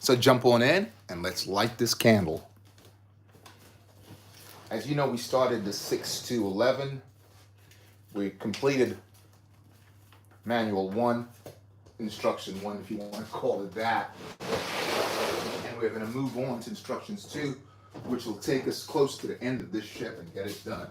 So jump on in and let's light this candle. As you know, we started the 6 to 11. We completed manual 1, instruction 1, if you want to call it that. And we're going to move on to instructions 2, which will take us close to the end of this ship and get it done.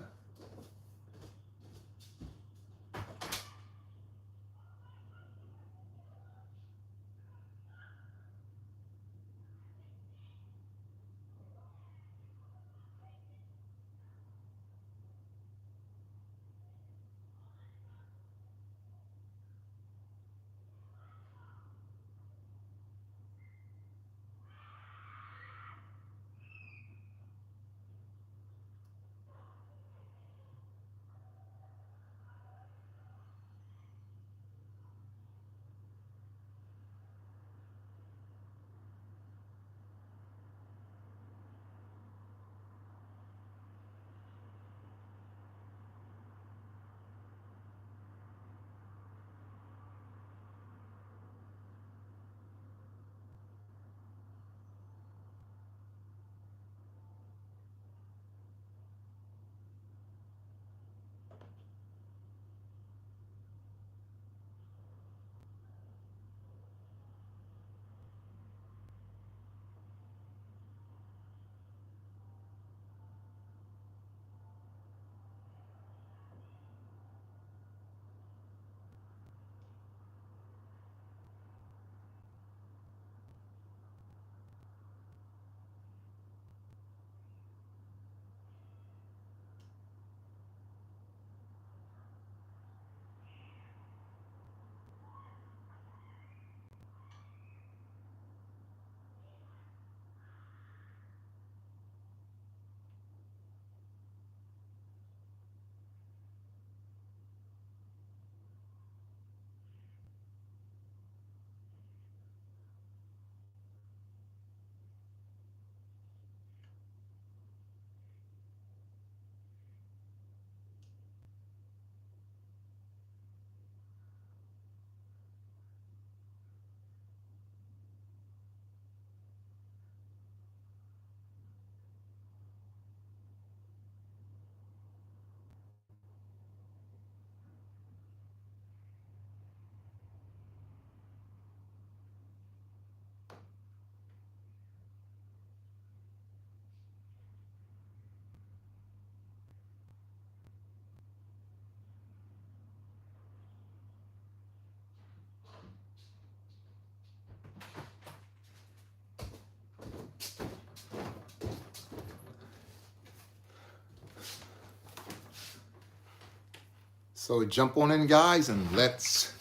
So jump on in, guys, and let's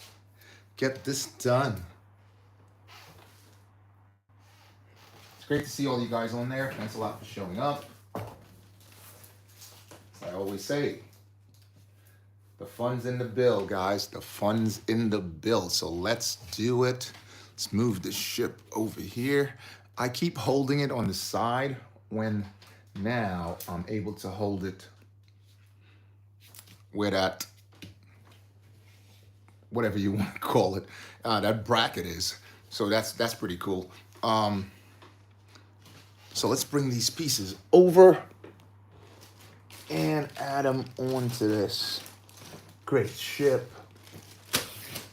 get this done. It's great to see all you guys on there. Thanks a lot for showing up. As I always say, the fun's in the bill, guys. The fun's in the bill. So let's do it. Let's move the ship over here. I keep holding it on the side when now I'm able to hold it where that, whatever you want to call it, that bracket is. So that's pretty cool. So let's bring these pieces over and add them onto this great ship.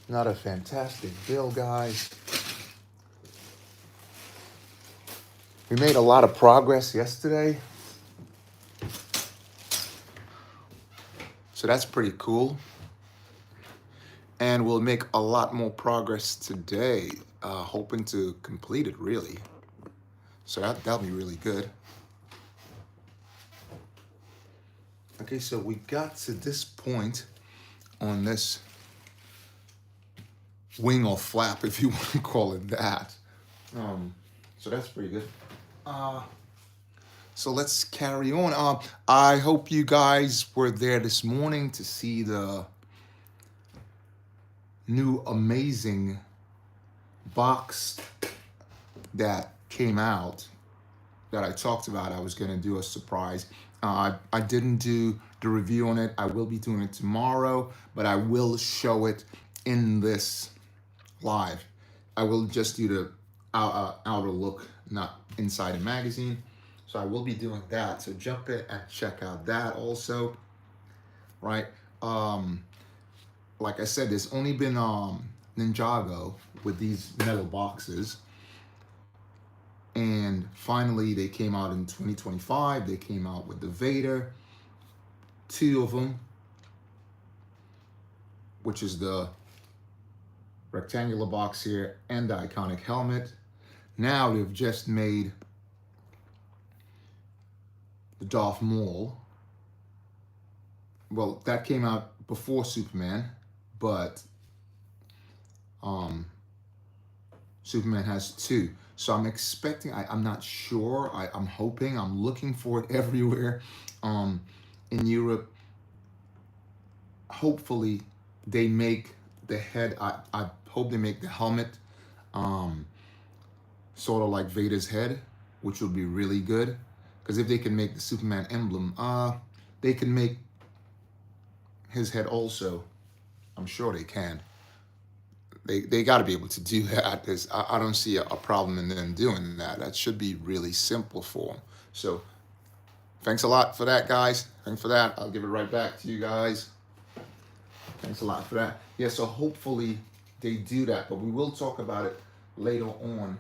Not a fantastic build, guys. We made a lot of progress yesterday. So that's pretty cool. And we'll make a lot more progress today, hoping to complete it, really. So that'll be really good. Okay, so we got to this point on this wing or flap, if you want to call it that. So that's pretty good. So let's carry on. I hope you guys were there this morning to see the new amazing box that came out that I talked about. I was going to do a surprise. I didn't do the review on it. I will be doing it tomorrow, but I will show it in this live. I will just do outer look, not inside a magazine. So I will be doing that. So jump in and check out that also, right? Like I said, there's only been Ninjago with these metal boxes. And finally, they came out in 2025. They came out with the Vader, 2 of them, which is the rectangular box here and the iconic helmet. Now they've just made the Darth Maul. Well, that came out before Superman, but Superman has 2. So I'm expecting, I'm not sure, I'm hoping, I'm looking for it everywhere in Europe. Hopefully they make the head, I hope they make the helmet sort of like Vader's head, which would be really good. Because if they can make the Superman emblem, they can make his head also. I'm sure they can. They got to be able to do that. I don't see a problem in them doing that. That should be really simple for them. So thanks a lot for that, guys. Thanks for that. I'll give it right back to you guys. Thanks a lot for that. Yeah, so hopefully they do that, but we will talk about it later on.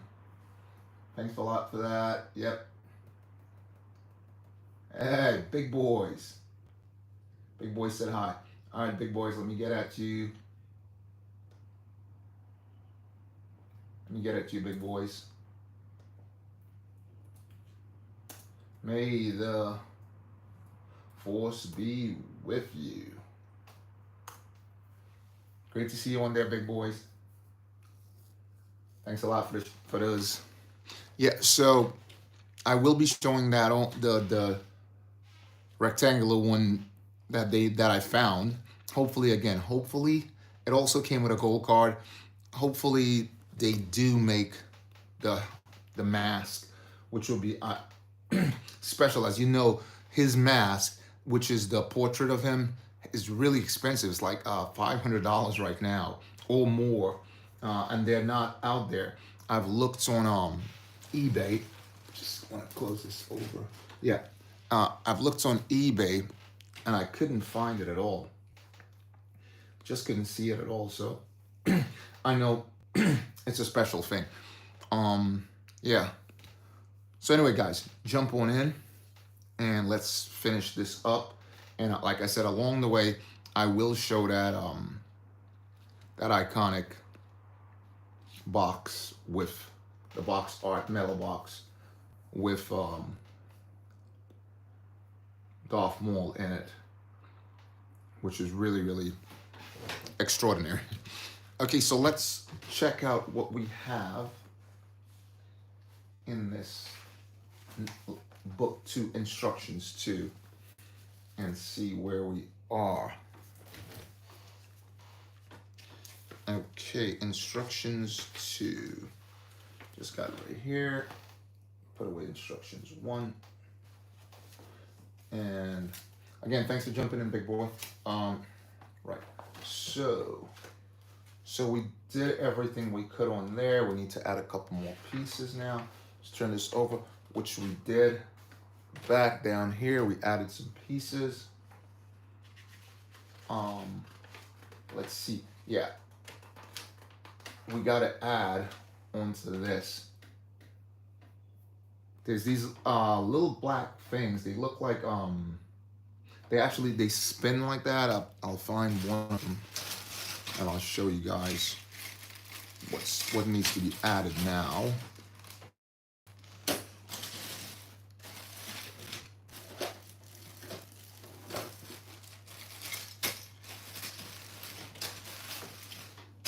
Thanks a lot for that. Yep. Hey, big boys. Big boys said hi. All right, big boys, let me get at you. Let me get at you, big boys. May the force be with you. Great to see you on there, big boys. Thanks a lot for those. Yeah, so I will be showing that on the rectangular one that I found. Hopefully it also came with a gold card. Hopefully they do make the mask, which will be special. As you know, his mask, which is the portrait of him, is really expensive. It's like $500 right now or more, and they're not out there. I've looked on eBay. Just want to close this over. Yeah, I've looked on eBay, and I couldn't find it at all. Just couldn't see it at all. So I know it's a special thing. Yeah. So anyway, guys, jump on in and let's finish this up. And like I said, along the way, I will show that that iconic box with the box art metal box with Darth Maul in it, which is really, really extraordinary. Okay, so let's check out what we have in this book 2, instructions 2, and see where we are. Okay, instructions 2. Just got it right here. Put away instructions 1. And again, thanks for jumping in, big boy. Right. So we did everything we could on there. We need to add a couple more pieces now. Let's turn this over, which we did. Back down here, we added some pieces. Let's see. Yeah. We gotta add onto this. There's these little black things. They look like they spin like that. I'll find one of them and I'll show you guys what needs to be added now.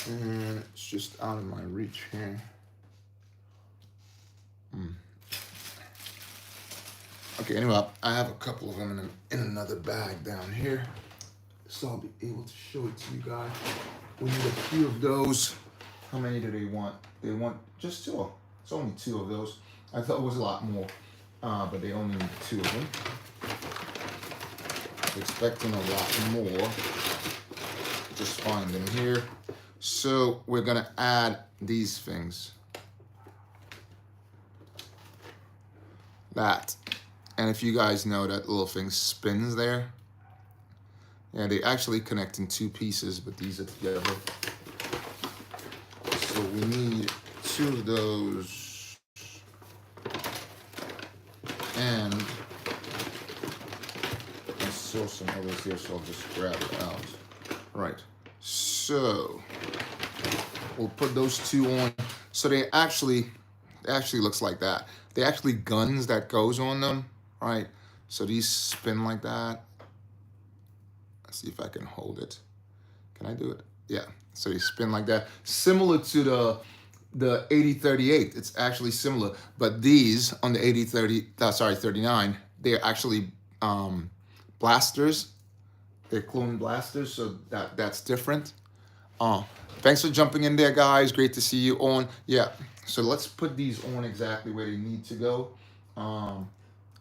And it's just out of my reach here. Okay, anyway, I have a couple of them in another bag down here, so I'll be able to show it to you guys. We need a few of those. How many do they want? They want just 2. It's only 2 of those. I thought it was a lot more, but they only need 2 of them. Expecting a lot more. Just find them here. So we're gonna add these things. that. And if you guys know, that little thing spins there. Yeah, they actually connect in two pieces, but these are together. So we need 2 of those. And I saw some others here, so I'll just grab it out. Right. So we'll put those 2 on. So they actually looks like that. They actually guns that goes on them, right? So these spin like that. Let's see if I can hold it. Can I do it? Yeah. So they spin like that. Similar to the 8038. It's actually similar. But these on the 39, they're actually blasters. They're clone blasters, so that's different. Thanks for jumping in there, guys. Great to see you on. Yeah. So let's put these on exactly where they need to go.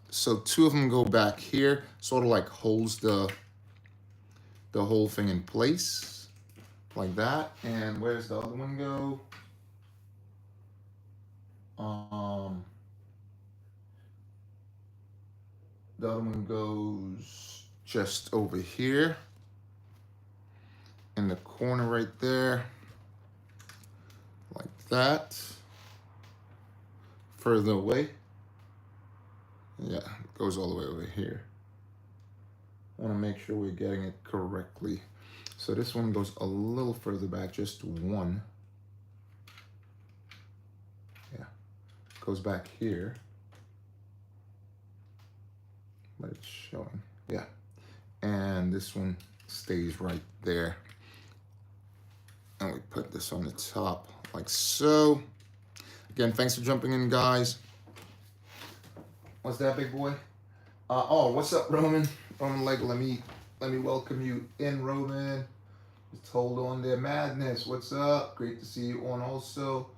So 2 of them go back here, sort of like holds the whole thing in place, like that. And where's the other one go? The other one goes just over here in the corner right there, like that. Further away. Yeah, it goes all the way over here. I want to make sure we're getting it correctly. So this one goes a little further back, just 1. Yeah, goes back here. But it's showing, yeah. And this one stays right there. And we put this on the top like so. Again, thanks for jumping in, guys. What's that, big boy? Oh, what's up, Roman? Roman Leg, let me welcome you in, Roman. Just hold on there. Madness, what's up? Great to see you on also.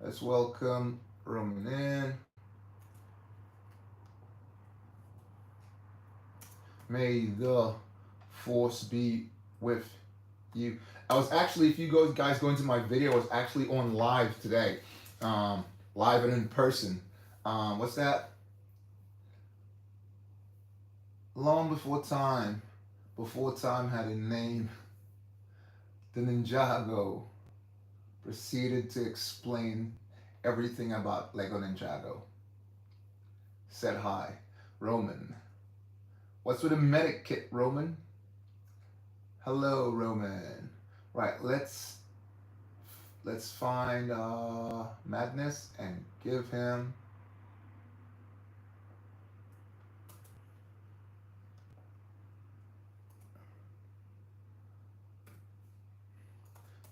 Let's welcome Roman in. May the force be with you. I was actually, if you guys go into my video, I was actually on live today. Live and in person. What's that? Long before time had a name, the Ninjago proceeded to explain everything about Lego Ninjago. Said hi, Roman. What's with a medic kit, Roman? Hello, Roman. Right, let's find Madness and give him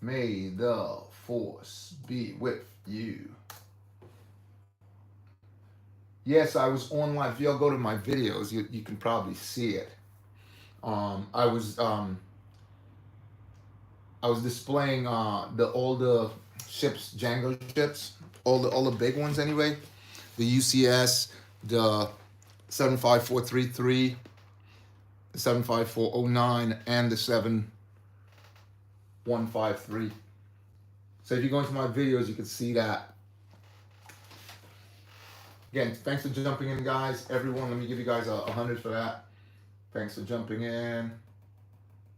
May the force be with you. Yes, I was on live. If y'all go to my videos, you can probably see it. I was displaying all the ships, Django ships, all the big ones anyway. The UCS, the 75433, the 75409, and the 7153. So if you go into my videos, you can see that. Again, thanks for jumping in, guys. Everyone, let me give you guys 100 for that. Thanks for jumping in.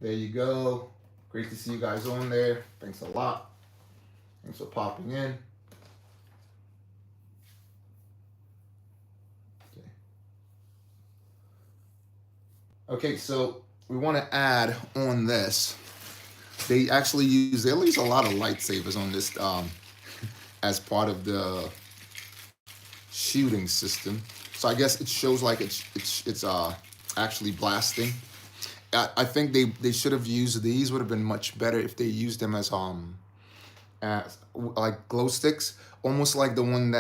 There you go. Great to see you guys on there. Thanks a lot. Thanks for popping in. Okay, so we want to add on this. They use a lot of lightsabers on this as part of the shooting system. So I guess it shows like it's actually blasting. I think they should have used these. Would have been much better if they used them as like glow sticks, almost like the ones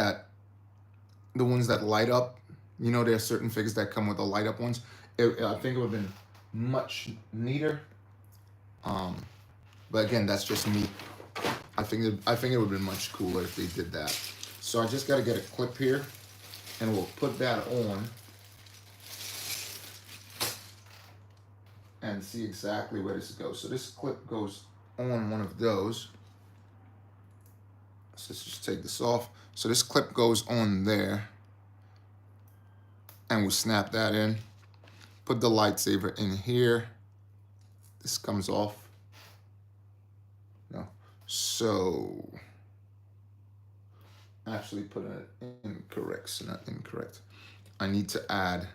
that light up. You know, there are certain figures that come with the light up ones. I think it would have been much neater. But again, that's just me. I think it would have been much cooler if they did that. So I just got to get a clip here, and we'll put that on and see exactly where this goes. So this clip goes on one of those. So let's just take this off. So this clip goes on there. And we'll snap that in. Put the lightsaber in here. This comes off. No. So, actually put it incorrect, so not incorrect. I need to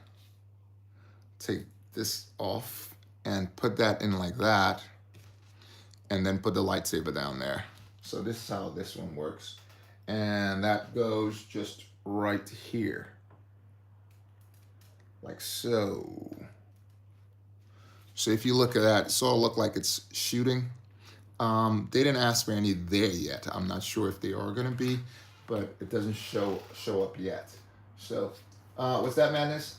take this off and put that in like that, and then put the lightsaber down there. So this is how this one works. And that goes just right here. Like so. So if you look at that, it sort of look like it's shooting. They didn't ask for any there yet. I'm not sure if they are gonna be, but it doesn't show up yet. So, what's that, madness?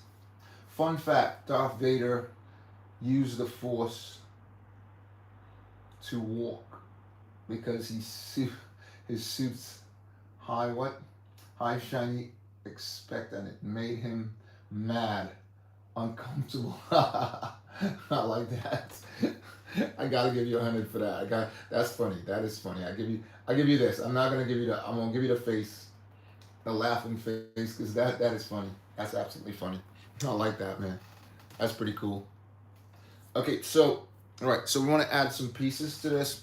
Fun fact, Darth Vader used the Force to walk because his suit's high shiny expect, and it made him mad, uncomfortable. I like that. I gotta give you 100 for that. That's funny. That is funny. I give you this. I'm gonna give you the face, the laughing face, because that is funny. That's absolutely funny. I like that, man. That's pretty cool. Okay, so all right, so we want to add some pieces to this.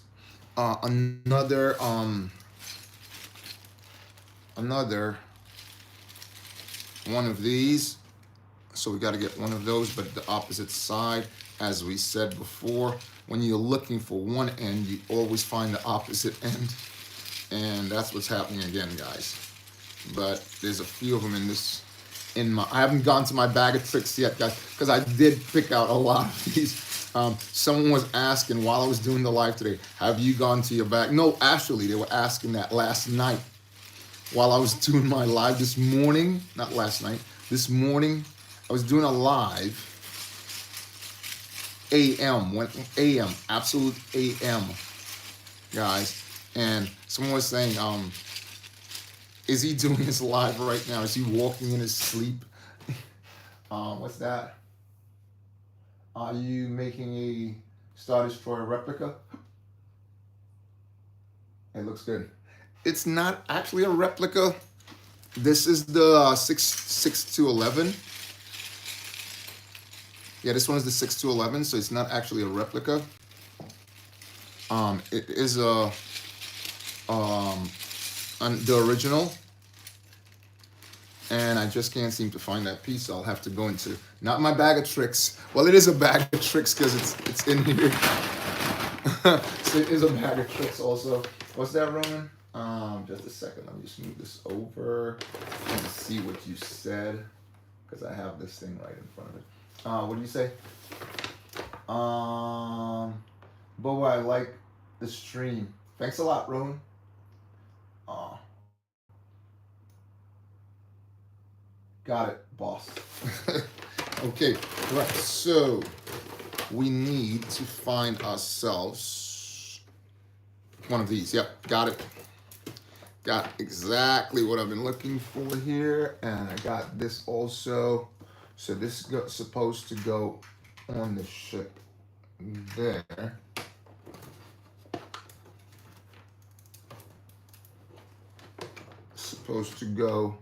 Another one of these. So we got to get one of those, but the opposite side. As we said before, when you're looking for one end, you always find the opposite end. And that's what's happening again, guys. But there's a few of them I haven't gone to my bag of tricks yet, guys, because I did pick out a lot of these. Someone was asking while I was doing the live today, have you gone to your bag? No, actually, they were asking that last night while I was doing my live this morning. Not last night. This morning, I was doing a live. AM, absolute AM, guys. And someone was saying, is he doing his live right now? Is he walking in his sleep? What's that? Are you making a Star Destroyer replica? It looks good. It's not actually a replica. This is the 6-11. Yeah, this one is the 6-11, so it's not actually a replica. It is the original, and I just can't seem to find that piece. So I'll have to go into not my bag of tricks. Well, it is a bag of tricks because it's in here. So it is a bag of tricks also. What's that, Roman? Just a second. Let me just move this over and see what you said, because I have this thing right in front of it. What do you say? Boba, I like the stream. Thanks a lot, Rowan. Got it, boss. Okay, right. So we need to find ourselves one of these. Yep, got it. Got exactly what I've been looking for here, and I got this also. So this is supposed to go on the ship there. Supposed to go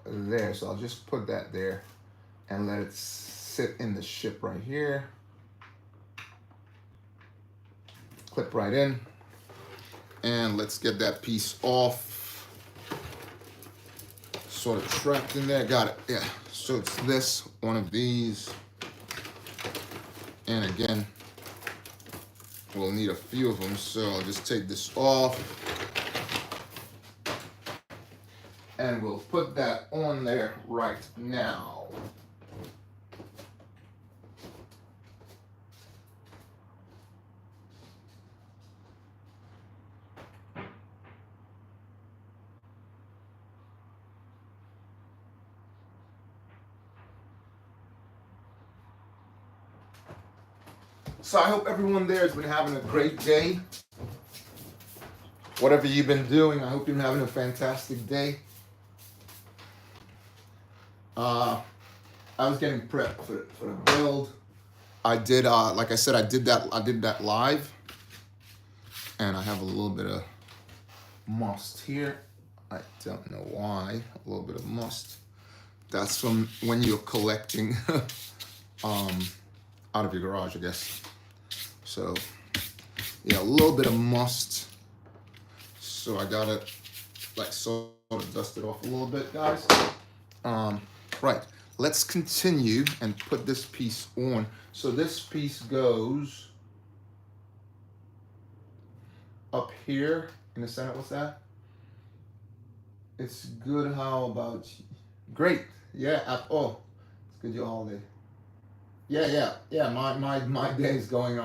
there. So I'll just put that there and let it sit in the ship right here. Clip right in. And let's get that piece off. Sort of trapped in there. Got it. Yeah. So it's this, one of these. And again, we'll need a few of them. So I'll just take this off. And we'll put that on there right now. So I hope everyone there has been having a great day. Whatever you've been doing, I hope you've been having a fantastic day. I was getting prepped for the build. I did, like I said, I did that live, and I have a little bit of must here. I don't know why, a little bit of must. That's from when you're collecting out of your garage, I guess. So yeah, a little bit of must. So I gotta like sort of dust it off a little bit, guys. Right, let's continue and put this piece on. So this piece goes up here in the center. What's that? It's good. How about great? Yeah. Oh, it's good. Your holiday. Yeah. My day is going.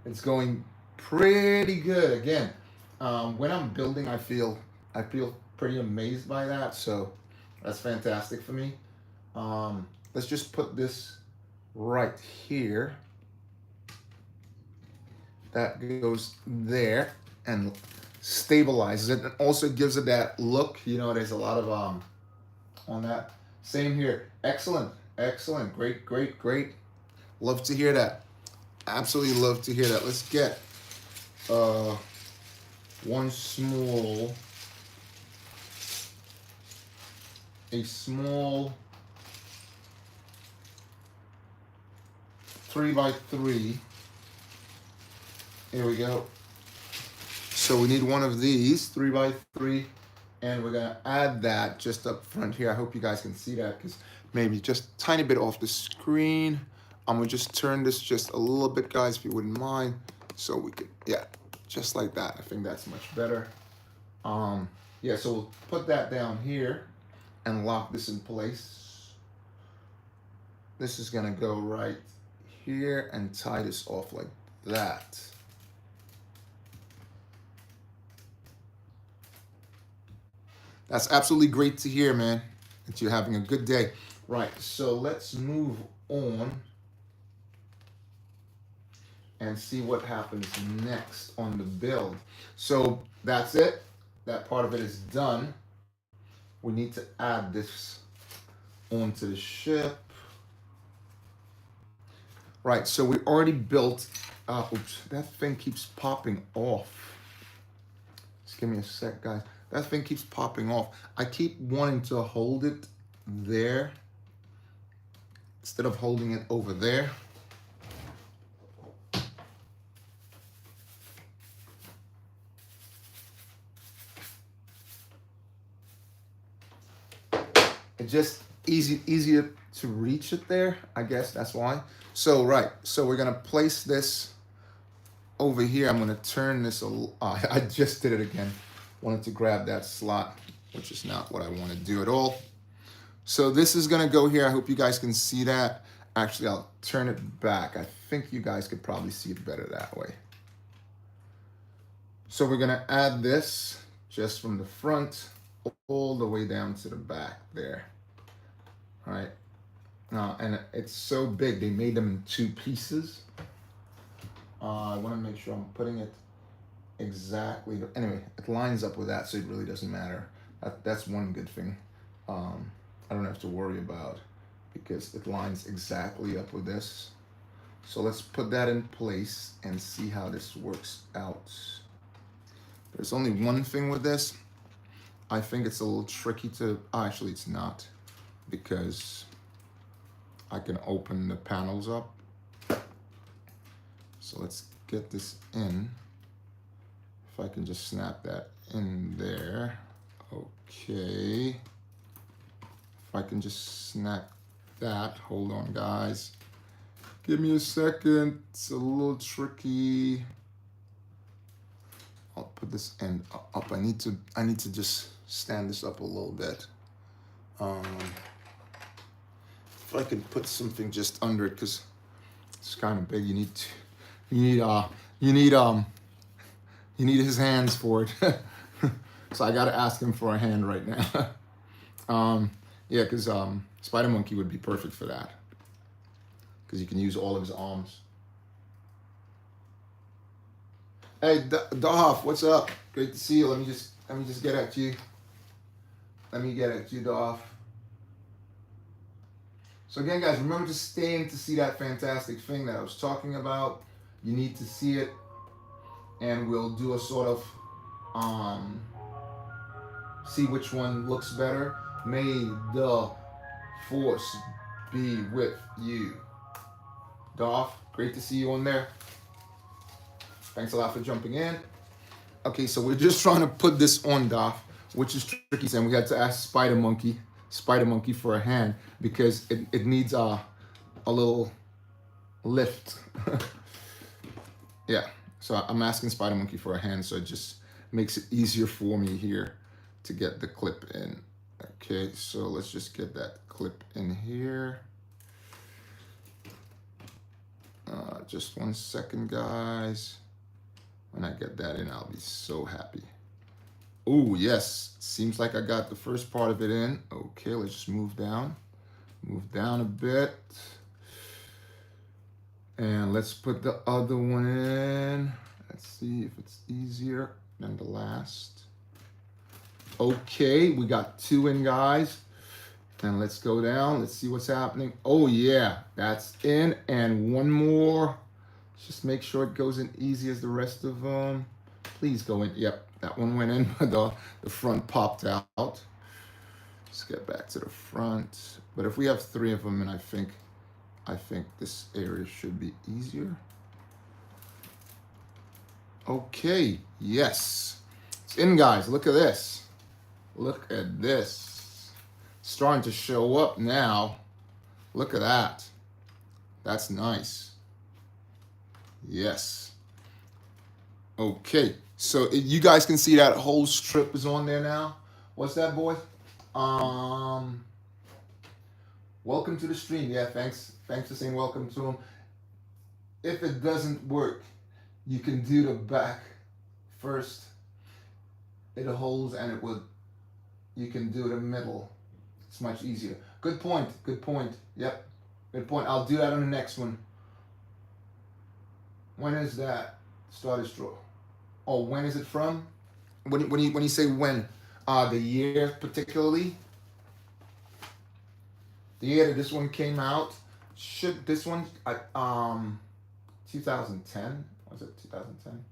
It's going pretty good. Again, when I'm building, I feel pretty amazed by that. So that's fantastic for me. Let's just put this right here. That goes there and stabilizes it, and also gives it that look. You know, there's a lot of on that. Same here. Excellent. Great. Love to hear that. Absolutely love to hear that. Let's get a small 3x3. Here we go. So we need one of these 3x3, and we're gonna add that just up front here. I hope you guys can see that, because maybe just a tiny bit off the screen. I'm gonna just turn this just a little bit, guys, if you wouldn't mind. So we could, yeah, just like that. I think that's much better. Yeah, so we'll put that down here and lock this in place. This is gonna go right here and tie this off like that. That's absolutely great to hear, man, that you're having a good day. Right, so let's move on and see what happens next on the build. So that's it. That part of it is done. We need to add this onto the ship. Right, so we already built, oops, that thing keeps popping off. Just give me a sec, guys. That thing keeps popping off. I keep wanting to hold it there instead of holding it over there. It's just easier to reach it there. I guess that's why. So, right. So we're going to place this over here. I'm going to turn this. I just did it again. Wanted to grab that slot, which is not what I want to do at all. So this is going to go here. I hope you guys can see that. Actually, I'll turn it back. I think you guys could probably see it better that way. So we're going to add this just from the front all the way down to the back there. All right. And it's so big, they made them in 2 pieces. I want to make sure I'm putting it exactly. Anyway, it lines up with that, so it really doesn't matter. That's one good thing. I don't have to worry about, because it lines exactly up with this. So let's put that in place and see how this works out. There's only one thing with this. I think it's a little tricky to, actually it's not, because I can open the panels up. So let's get this in. If I can just snap that in there. Okay. If I can just snap that. Hold on, guys. Give me a second. It's a little tricky. I'll put this end up. I need to just stand this up a little bit. If I can put something just under it, because it's kind of big. You need his hands for it. So I gotta ask him for a hand right now. Yeah, because Spider Monkey would be perfect for that, because you can use all of his arms. Hey, Doff, what's up? Great to see you. Let me just get at you. Let me get at you, Doff. So again, guys, remember to stay in to see that fantastic thing that I was talking about. You need to see it, and we'll do a sort of see which one looks better. May the Force be with you. Dolph, great to see you on there. Thanks a lot for jumping in. Okay, so we're just trying to put this on, Dolph, which is tricky. And we had to ask Spider Monkey for a hand because it needs a little lift. Yeah, so I'm asking Spider Monkey for a hand, so it just makes it easier for me here to get the clip in. Okay, so let's just get that clip in here. Just 1 second, guys. When I get that in, I'll be so happy. Oh, yes, seems like I got the first part of it in. Okay, let's just move down a bit. And let's put the other one in. Let's see if it's easier than the last. Okay, we got 2 in, guys. And let's go down. Let's see what's happening. Oh, yeah, that's in. And 1 more. Just make sure it goes in easy as the rest of them. Please go in. Yep, that one went in, but the front popped out. Let's get back to the front. But if we have 3 of them, and I think this area should be easier. Okay, yes. It's in, guys. Look at this. Look at this. Starting to show up now. Look at that. That's nice. Yes. Okay, so you guys can see that whole strip is on there now. What's that, boy? Welcome to the stream. Yeah, thanks for saying welcome to him. If it doesn't work, you can do the back first. It holds, and you can do the middle. It's much easier. Good point. Yep, good point. I'll do that on the next one. When is that? Starter straw. Oh, when is it from? When you say when, the year particularly. The year that this one came out. Should this one 2010? Was it 2010?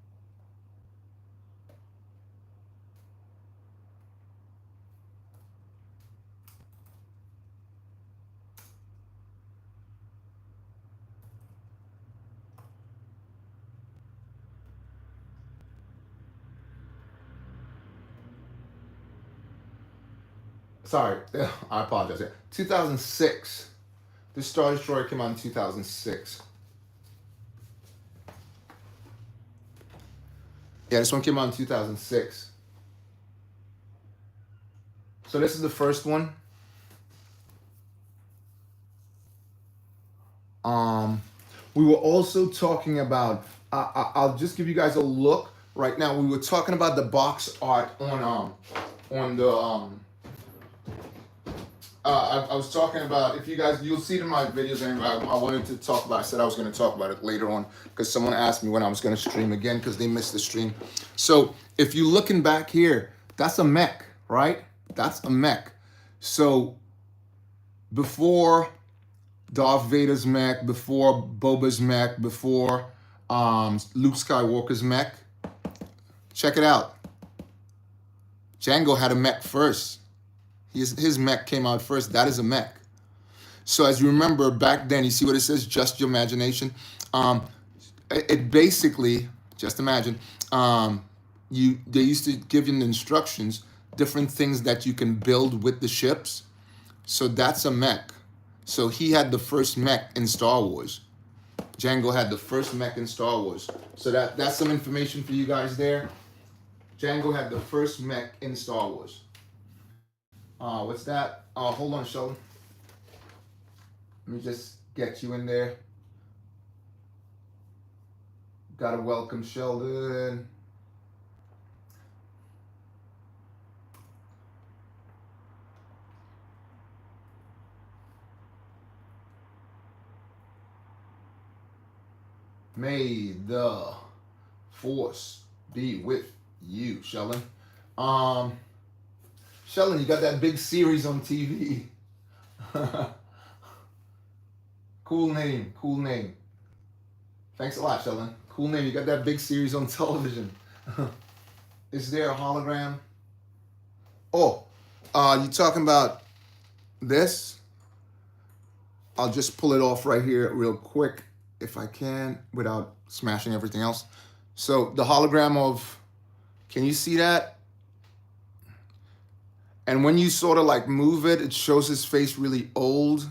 Sorry, I apologize. 2006. This Star Destroyer came out in 2006. Yeah, this one came out in 2006. So this is the first one. We were also talking about, I'll just give you guys a look right now. We were talking about the box art on the, I was talking about, if you guys, you'll see it in my videos, and I wanted to talk about, I said I was going to talk about it later on, because someone asked me when I was going to stream again, because they missed the stream. So if you're looking back here, that's a mech, right? That's a mech. So before Darth Vader's mech, before Boba's mech, before Luke Skywalker's mech, check it out. Django had a mech first. His mech came out first. That is a mech. So as you remember back then, you see what it says, just your imagination. It basically, just imagine, they used to give you the instructions, different things that you can build with the ships. So that's a mech. So he had the first mech in Star Wars. Django had the first mech in Star Wars. So that's some information for you guys there. Django had the first mech in Star Wars. What's that? Hold on, Sheldon. Let me just get you in there. Gotta welcome Sheldon. May the force be with you, Sheldon. Sheldon, you got that big series on TV. Cool name. Thanks a lot, Sheldon. Cool name. You got that big series on television. Is there a hologram? Oh, you talking about this? I'll just pull it off right here real quick if I can without smashing everything else. So the hologram of, can you see that? And when you sort of like move it, it shows his face really old.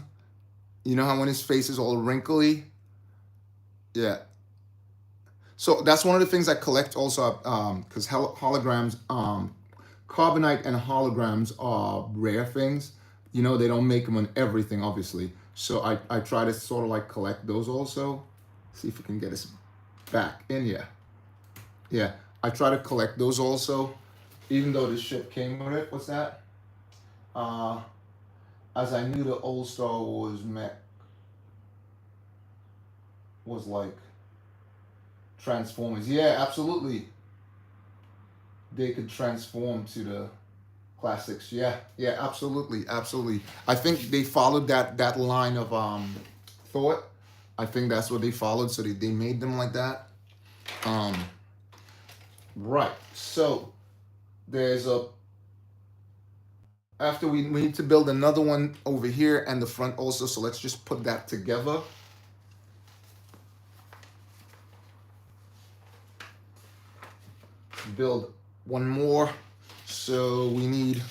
You know how when his face is all wrinkly? Yeah. So that's one of the things I collect also, because holograms, carbonite and holograms are rare things. You know, they don't make them on everything, obviously. So I try to sort of like collect those also. See if we can get us back in here. Yeah, I try to collect those also, even though the ship came with it. What's that? As I knew the old Star Wars mech was like Transformers. Yeah, absolutely. They could transform to the classics. Yeah, yeah, absolutely, absolutely. I think they followed that line of thought. I think that's what they followed, so they made them like that. Right. So there's a, after we need to build another one over here and the front also, so let's just put that together. Build one more. So we need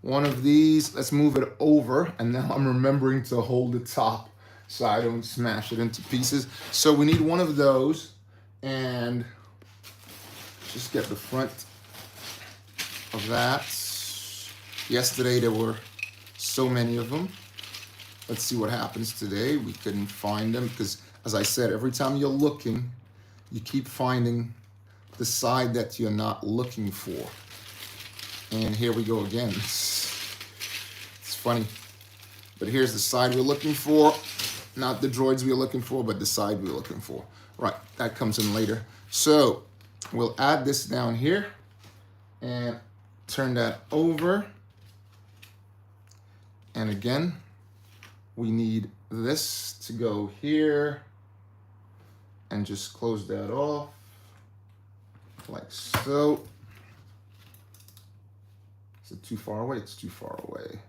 one of these. Let's move it over, and now I'm remembering to hold the top so I don't smash it into pieces. So we need one of those, and just get the front of that. Yesterday there were so many of them. Let's see what happens today. We couldn't find them because, as I said, every time you're looking, you keep finding the side that you're not looking for. And here we go again. It's funny. But here's the side we're looking for. Not the droids we're looking for, but the side we're looking for. Right, that comes in later. So we'll add this down here and turn that over. And again, we need this to go here and just close that off like so. Is it too far away? It's too far away.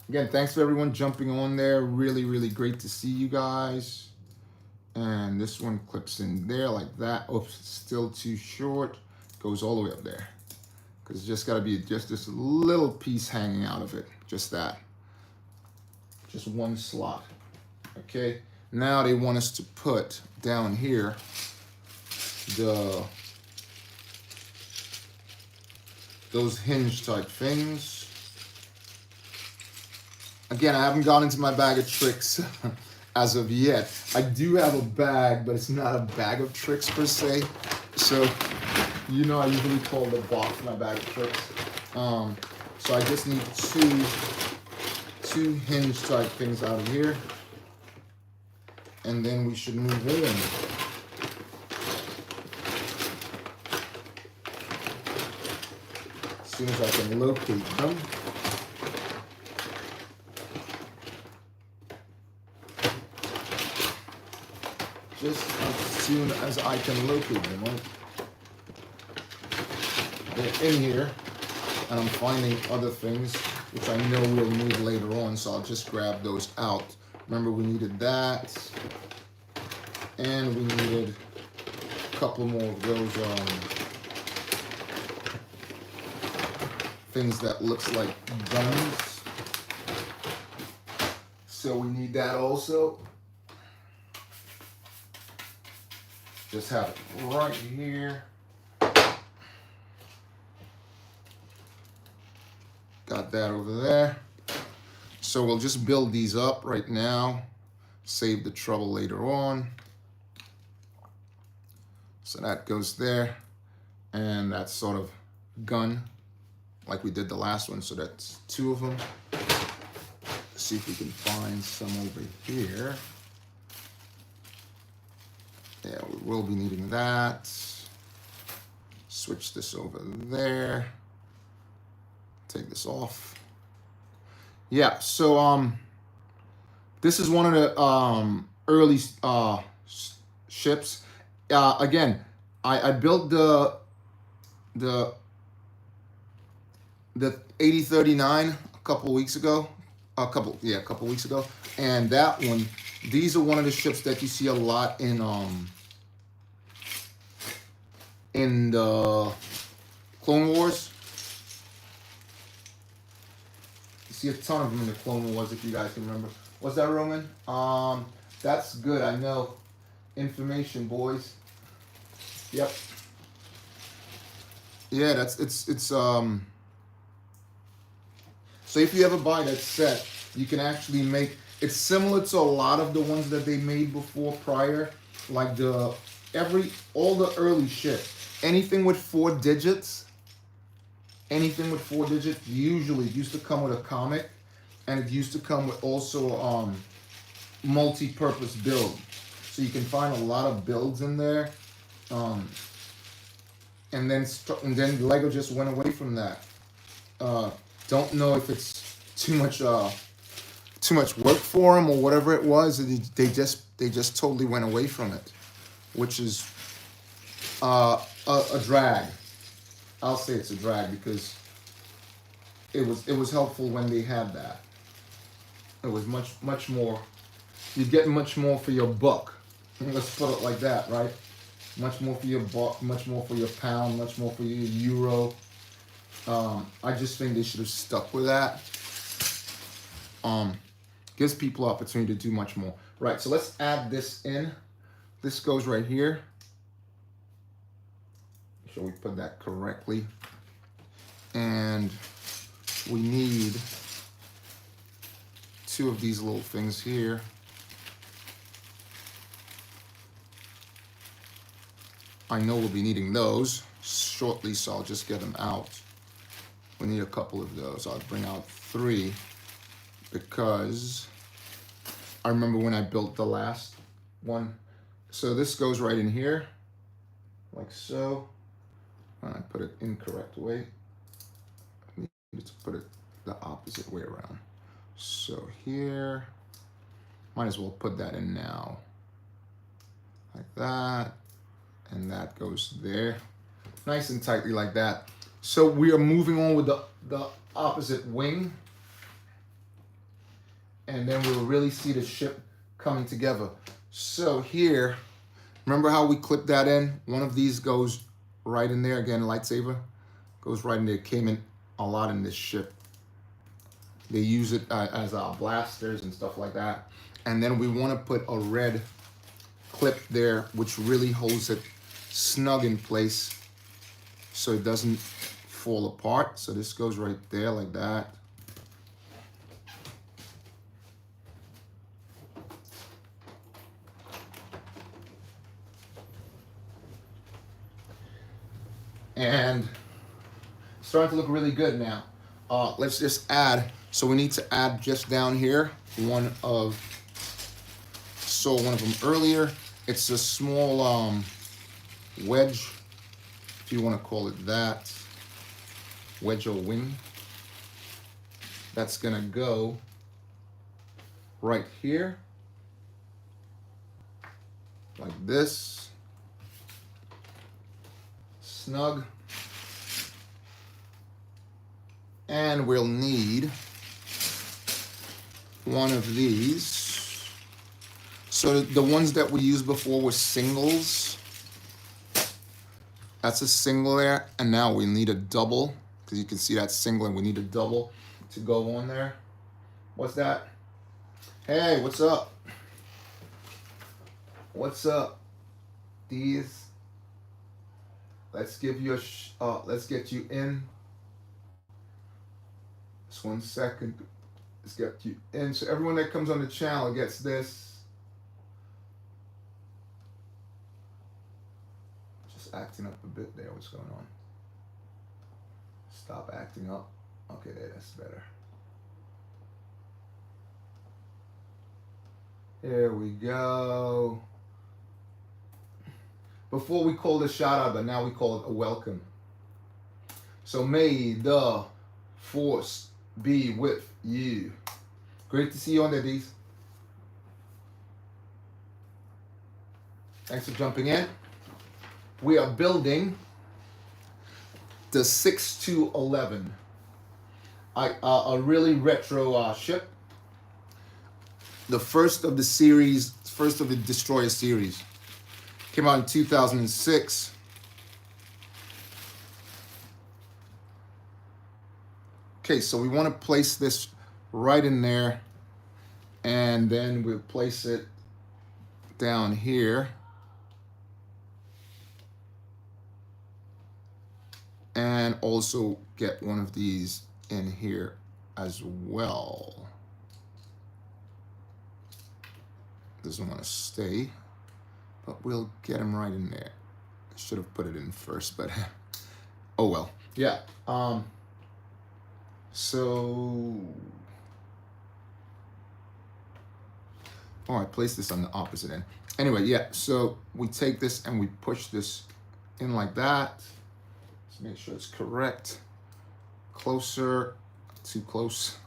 Again, thanks for everyone jumping on there. Really, really great to see you guys. And this one clips in there like that. Oops, it's still too short. Goes all the way up there. Because it's just got to be just this little piece hanging out of it. Just that. Just one slot. Okay. Now they want us to put down here those hinge type things. Again, I haven't gone into my bag of tricks as of yet. I do have a bag, but it's not a bag of tricks per se. So, you know, I usually call the box my bag of tricks. So I just need two hinge type things out of here. And then we should move in. As soon as I can locate them. Just as soon as I can locate them, right? They're in here, and I'm finding other things, which I know we'll need later on, so I'll just grab those out. Remember, we needed that, and we needed a couple more of those things that looks like guns. So we need that also. Just have it right here. Got that over there. So we'll just build these up right now. Save the trouble later on. So that goes there. And that's sort of gun, like we did the last one. So that's two of them. Let's see if we can find some over here. Yeah, we will be needing that. Switch this over there. Take this off. Yeah, so this is one of the early ships. Again, I built the 8039 a couple weeks ago, a couple weeks ago. And that one, these are one of the ships that you see a lot in the Clone Wars. You see a ton of them in the Clone Wars, if you guys can remember. What's that, Roman? That's good, I know. Information, boys. Yep. Yeah, it's so if you ever buy that set, you can actually make, it's similar to a lot of the ones that they made before prior, like all the early shit. Anything with 4 digits, usually used to come with a comic, and it used to come with also multi-purpose build. So you can find a lot of builds in there. And then Lego just went away from that. Don't know if it's too much work for them or whatever it was. They just totally went away from it, which is a drag. I'll say it's a drag because it was helpful when they had that. It was much more. You get much more for your buck. Let's put it like that, right? Much more for your buck, much more for your pound, much more for your euro. I just think they should have stuck with that. Gives people opportunity to do much more. Right, so let's add this in. This goes right here. Make sure we put that correctly. And we need 2 of these little things here. I know we'll be needing those shortly, so I'll just get them out. We need a couple of those. I'll bring out 3 because I remember when I built the last one. So this goes right in here, like so. And I put it incorrect way. I need to put it the opposite way around. So here, might as well put that in now. Like that. And that goes there, nice and tightly like that. So we are moving on with the opposite wing, and then we'll really see the ship coming together. So here, remember how we clipped that in? One of these goes right in there. Again, lightsaber goes right in there. It came in a lot in this ship. They use it as blasters and stuff like that. And then we want to put a red clip there, which really holds it snug in place so it doesn't fall apart. So this goes right there like that. And it's starting to look really good now. Let's just add, so we need to add just down here one of them earlier. It's a small wedge, if you want to call it that, wedge or wing. That's gonna go right here, like this, snug. And we'll need one of these. So the ones that we used before were singles. That's a single there, and now we need a double, because you can see that single and we need a double to go on there. What's that? Hey, what's up? What's up? These. Let's give you let's get you in. Just 1 second. Let's get you in. So everyone that comes on the channel gets this. Acting up a bit there. What's going on? Stop acting up. Okay, there, that's better. There we go. Before we called it a shout out, but now we call it a welcome. So may the force be with you. Great to see you on there, D's. Thanks for jumping in. We are building the 6-11, a really retro ship. the first of the series, first of the Destroyer series. Came out in 2006. Okay, so we want to place this right in there, and then we'll place it down here. And also get one of these in here as well. Doesn't want to stay, but we'll get him right in there. I should have put it in first, but oh well. Yeah. So, oh, I placed this on the opposite end. Anyway, yeah. So we take this and we push this in like that. Let's make sure it's correct. Closer, too close,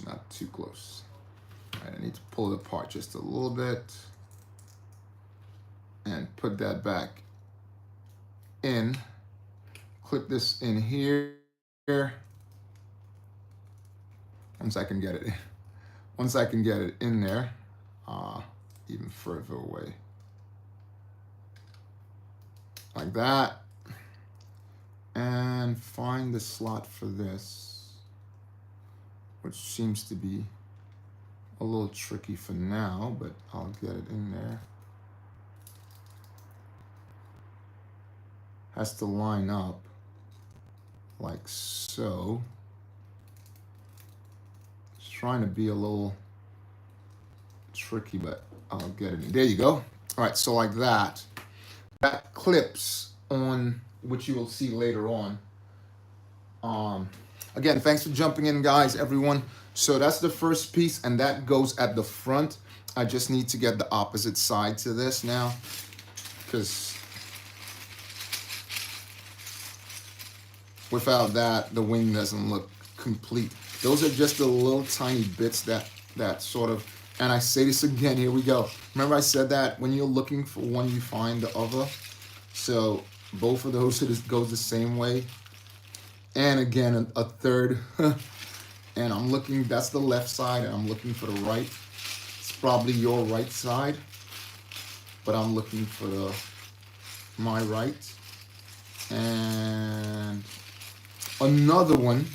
not too close. All right, I need to pull it apart just a little bit and put that back in. Clip this in here. Once I can get it in there, even further away, like that, and find the slot for this, which seems to be a little tricky for now, but I'll get it in there. Has to line up like so. It's trying to be a little tricky, but I'll get it in. There you go. All right, so like that. That clips on, which you will see later on. Again, thanks for jumping in, guys, everyone. So that's the first piece, and that goes at the front. I just need to get the opposite side to this now, because without that, the wing doesn't look complete. Those are just the little tiny bits that sort of, and I say this again, here we go. Remember I said that when you're looking for one, you find the other. So both of those goes the same way. And again, a third. And I'm looking, that's the left side, and I'm looking for the right. It's probably your right side, but I'm looking for my right. And another one,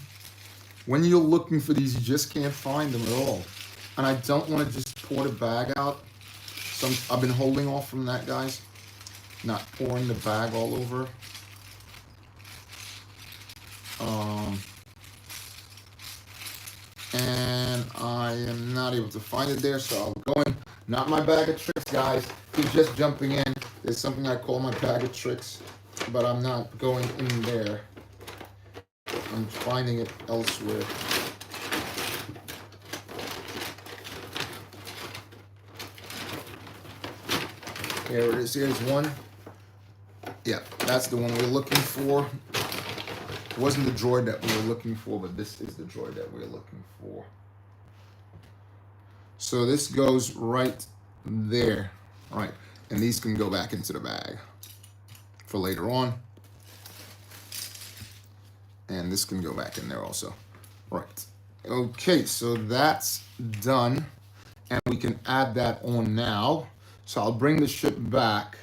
when you're looking for these, you just can't find them at all. And I don't want to just pour the bag out. I've been holding off from that, guys. Not pouring the bag all over. And I am not able to find it there, so I'll go in. Not my bag of tricks, guys. If you're just jumping in, there's something I call my bag of tricks, but I'm not going in there. I'm finding it elsewhere. Here it is. Here's one. Yeah, that's the one we're looking for. It wasn't the droid that we were looking for, but this is the droid that we're looking for. So this goes right there. All right, and these can go back into the bag for later on. And this can go back in there also. Right. Okay, so that's done. And we can add that on now. So I'll bring the ship back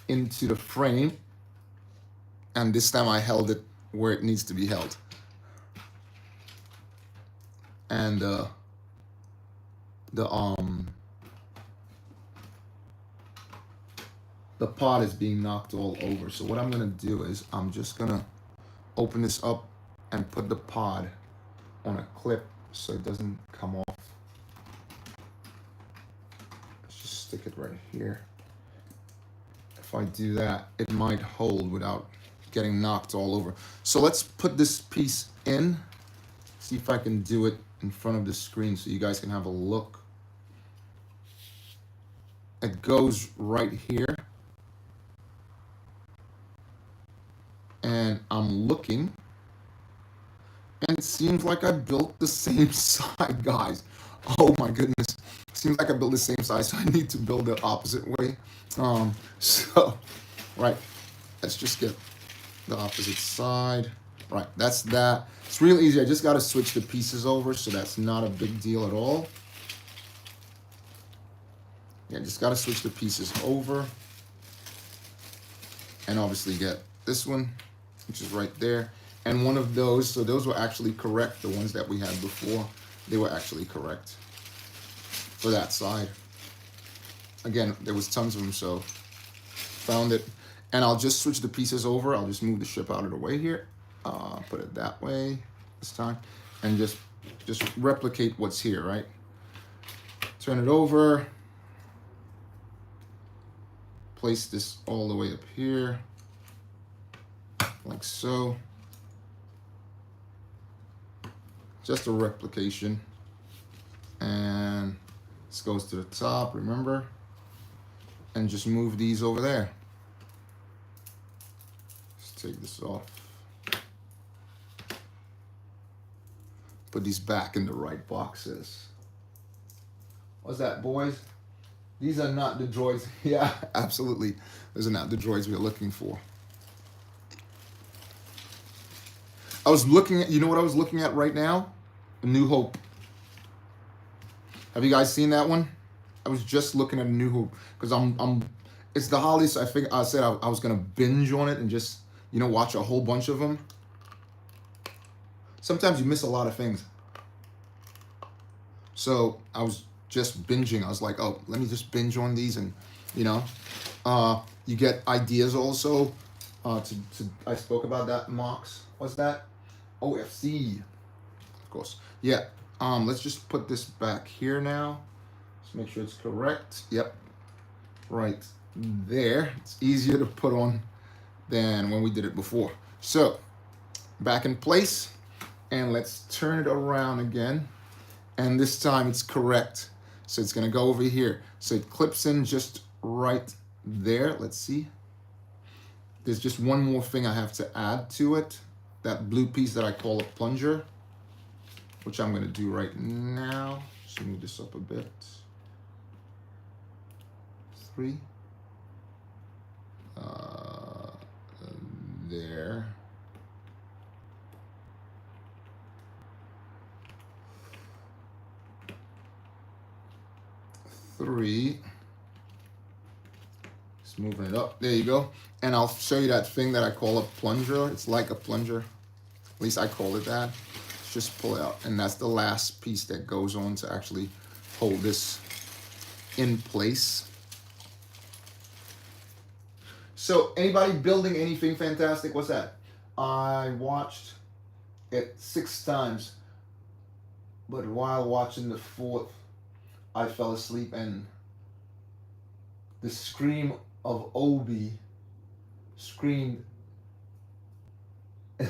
into the frame. And this time I held it where it needs to be held. And the pod is being knocked all over. So what I'm gonna do is I'm just gonna open this up and put the pod on a clip so it doesn't come off. Let's just stick it right here. If I do that, it might hold without getting knocked all over. So let's put this piece in. See if I can do it in front of the screen so you guys can have a look. It goes right here. And I'm looking, and it seems like I built the same side, guys. Oh my goodness. Seems like I built the same size, so I need to build the opposite way. So, right, let's just get the opposite side. Right, that's that. It's real easy. I just got to switch the pieces over, so that's not a big deal at all. Yeah, just got to switch the pieces over. And obviously get this one, which is right there. And one of those, so those were actually correct. The ones that we had before, they were actually correct for that side. Again, there was tons of them, so found it. And I'll just switch the pieces over. I'll just move the ship out of the way here. Put it that way this time. And just replicate what's here, right? Turn it over. Place this all the way up here, like so. Just a replication. And this goes to the top, remember? And just move these over there. Let's take this off. Put these back in the right boxes. What's that, boys? These are not the droids. Yeah, absolutely. Those are not the droids we're looking for. I was looking at, you know what I was looking at right now? A New Hope. Have you guys seen that one? I was just looking at A New Hope because it's the holidays. So I said I was gonna binge on it and just, you know, watch a whole bunch of them. Sometimes you miss a lot of things. So I was just binging. I was like, oh, let me just binge on these, and you know, you get ideas also. I spoke about that. Mox, what's that? OFC, of course. Yeah. Let's just put this back here now. Let's make sure it's correct. Yep. Right there. It's easier to put on than when we did it before. So back in place, and let's turn it around again. And this time it's correct. So it's gonna go over here. So it clips in just right there. Let's see. There's just one more thing I have to add to it. That blue piece that I call a plunger, which I'm gonna do right now. Just move this up a bit. 3. There. Three. Just moving it up. There you go. And I'll show you that thing that I call a plunger. It's like a plunger. At least I call it that. Just pull it out. And that's the last piece that goes on to actually hold this in place. So anybody building anything fantastic? What's that? I watched it 6 times. But while watching the 4th, I fell asleep, and the scream of Obi screamed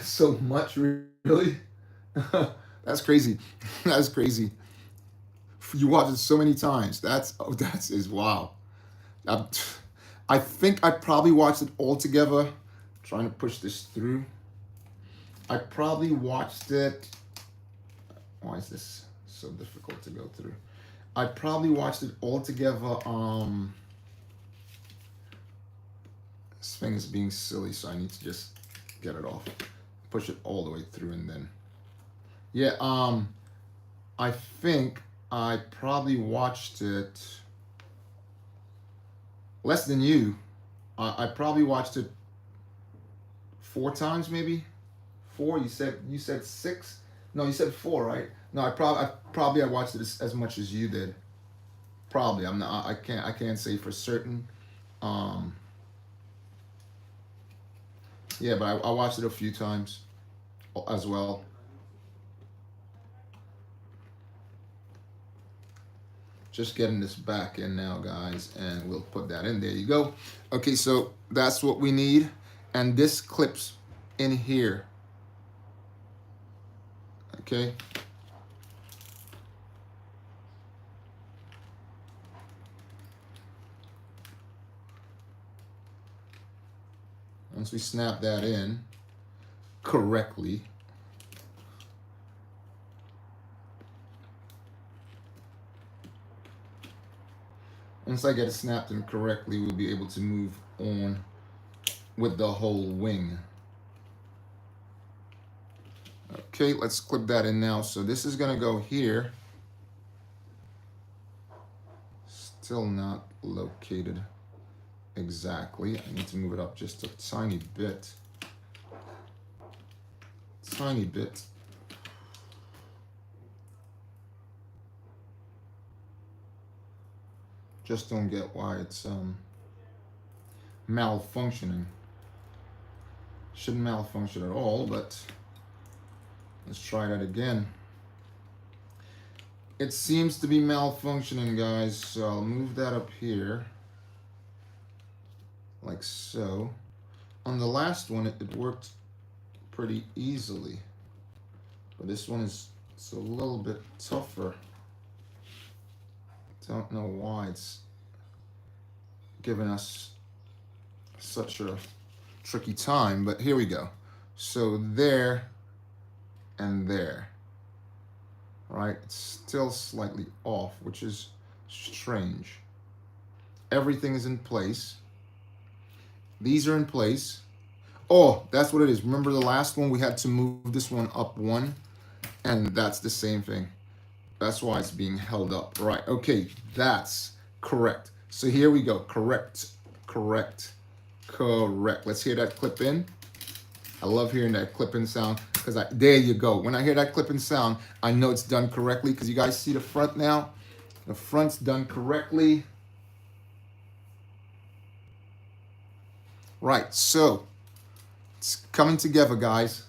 so much, really. That's crazy. That's crazy. You watch it so many times. That's wow. I think I probably watched it all together. Trying to push this through. I probably watched it. Why is this so difficult to go through? I probably watched it all together. This thing is being silly, so I need to just get it off. Push it all the way through, and then yeah, I think I probably watched it less than you. I probably watched it 4 times, maybe 4. You said 6. No, you said 4, right? No, I probably watched it as much as you did. Probably. I'm not. I can't say for certain. Yeah, but I watched it a few times as well. Just getting this back in now, guys, and we'll put that in. There you go. Okay, so that's what we need, and this clips in here. Okay. Once we snap that in correctly, once I get it snapped in correctly, we'll be able to move on with the whole wing. Okay, let's clip that in now. So this is gonna go here. Still not located exactly. I need to move it up just a tiny bit. Tiny bit. Just don't get why it's malfunctioning. Shouldn't malfunction at all, but let's try that again. It seems to be malfunctioning, guys, so I'll move that up here. Like so. On the last one, it worked pretty easily. But this one it's a little bit tougher. Don't know why it's giving us such a tricky time, but here we go. So there and there. All right, it's still slightly off, which is strange. Everything is in place. These are in place. Oh, that's what it is. Remember the last one? We had to move this one up one, and that's the same thing. That's why it's being held up. Right, okay, that's correct. So here we go, correct, correct, correct. Let's hear that clip in. I love hearing that clipping sound because there you go. When I hear that clipping sound, I know it's done correctly because you guys see the front now. The front's done correctly. Right, so it's coming together, guys.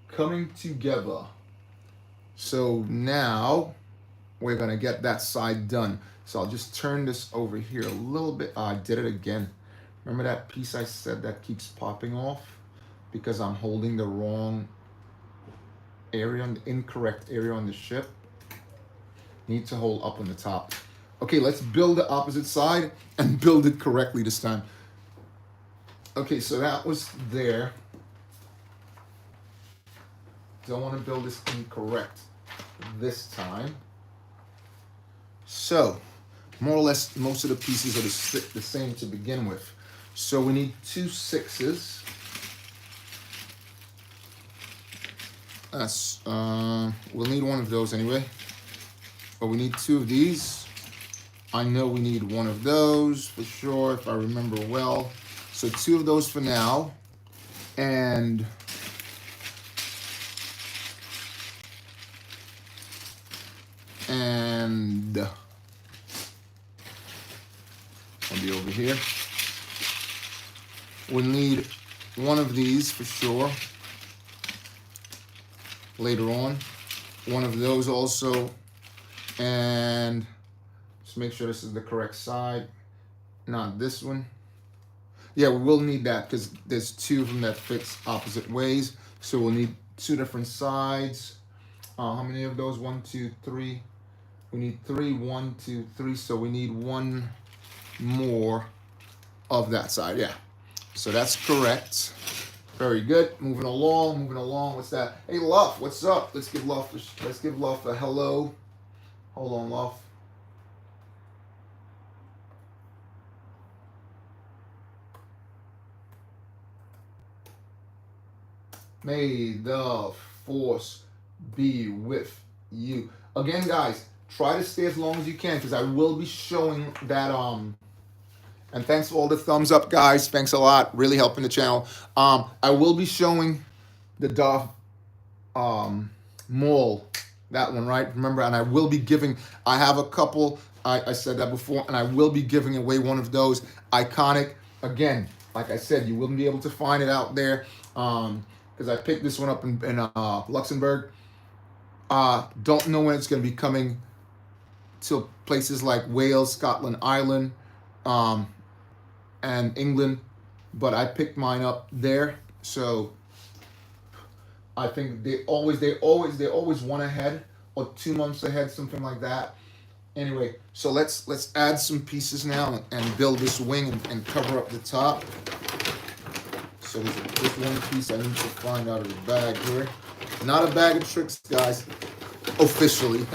Coming together. So now we're gonna get that side done. So I'll just turn this over here a little bit. I did it again. Remember that piece I said that keeps popping off? Because I'm holding the wrong area, the incorrect area on the ship. Need to hold up on the top. Okay, let's build the opposite side and build it correctly this time. Okay, so that was there. Don't want to build this incorrect this time. So, more or less, most of the pieces are the same to begin with. So we need 2 6s. That's we'll need one of those anyway. But we need 2 of these. I know we need one of those for sure, if I remember well. So 2 of those for now. And I'll be over here. We'll need one of these for sure later on. One of those also. And just make sure this is the correct side. Not this one. Yeah, we will need that because there's 2 of them that fits opposite ways. So we'll need 2 different sides. How many of those? 1, 2, 3. We need 3, 1, 2, 3. So we need 1 more of that side. Yeah. So that's correct. Very good. Moving along, moving along. What's that? Hey, Luff, what's up? Let's give Luff a hello. Hold on, Luff. May the force be with you. Again, guys, try to stay as long as you can because I will be showing that and thanks for all the thumbs up, guys. Thanks a lot. Really helping the channel. I will be showing the Darth Maul, that one, right? Remember, and I will be giving, I have a couple, I said that before, and I will be giving away one of those iconic. Again, like I said, you wouldn't be able to find it out there because I picked this one up in Luxembourg. Don't know when it's going to be coming to places like Wales, Scotland, Ireland, and England, but I picked mine up there. So I think they always 1 ahead or 2 months ahead, something like that. Anyway, so let's add some pieces now and build this wing and cover up the top. So there's this one piece I need to find out of the bag here. Not a bag of tricks, guys, officially.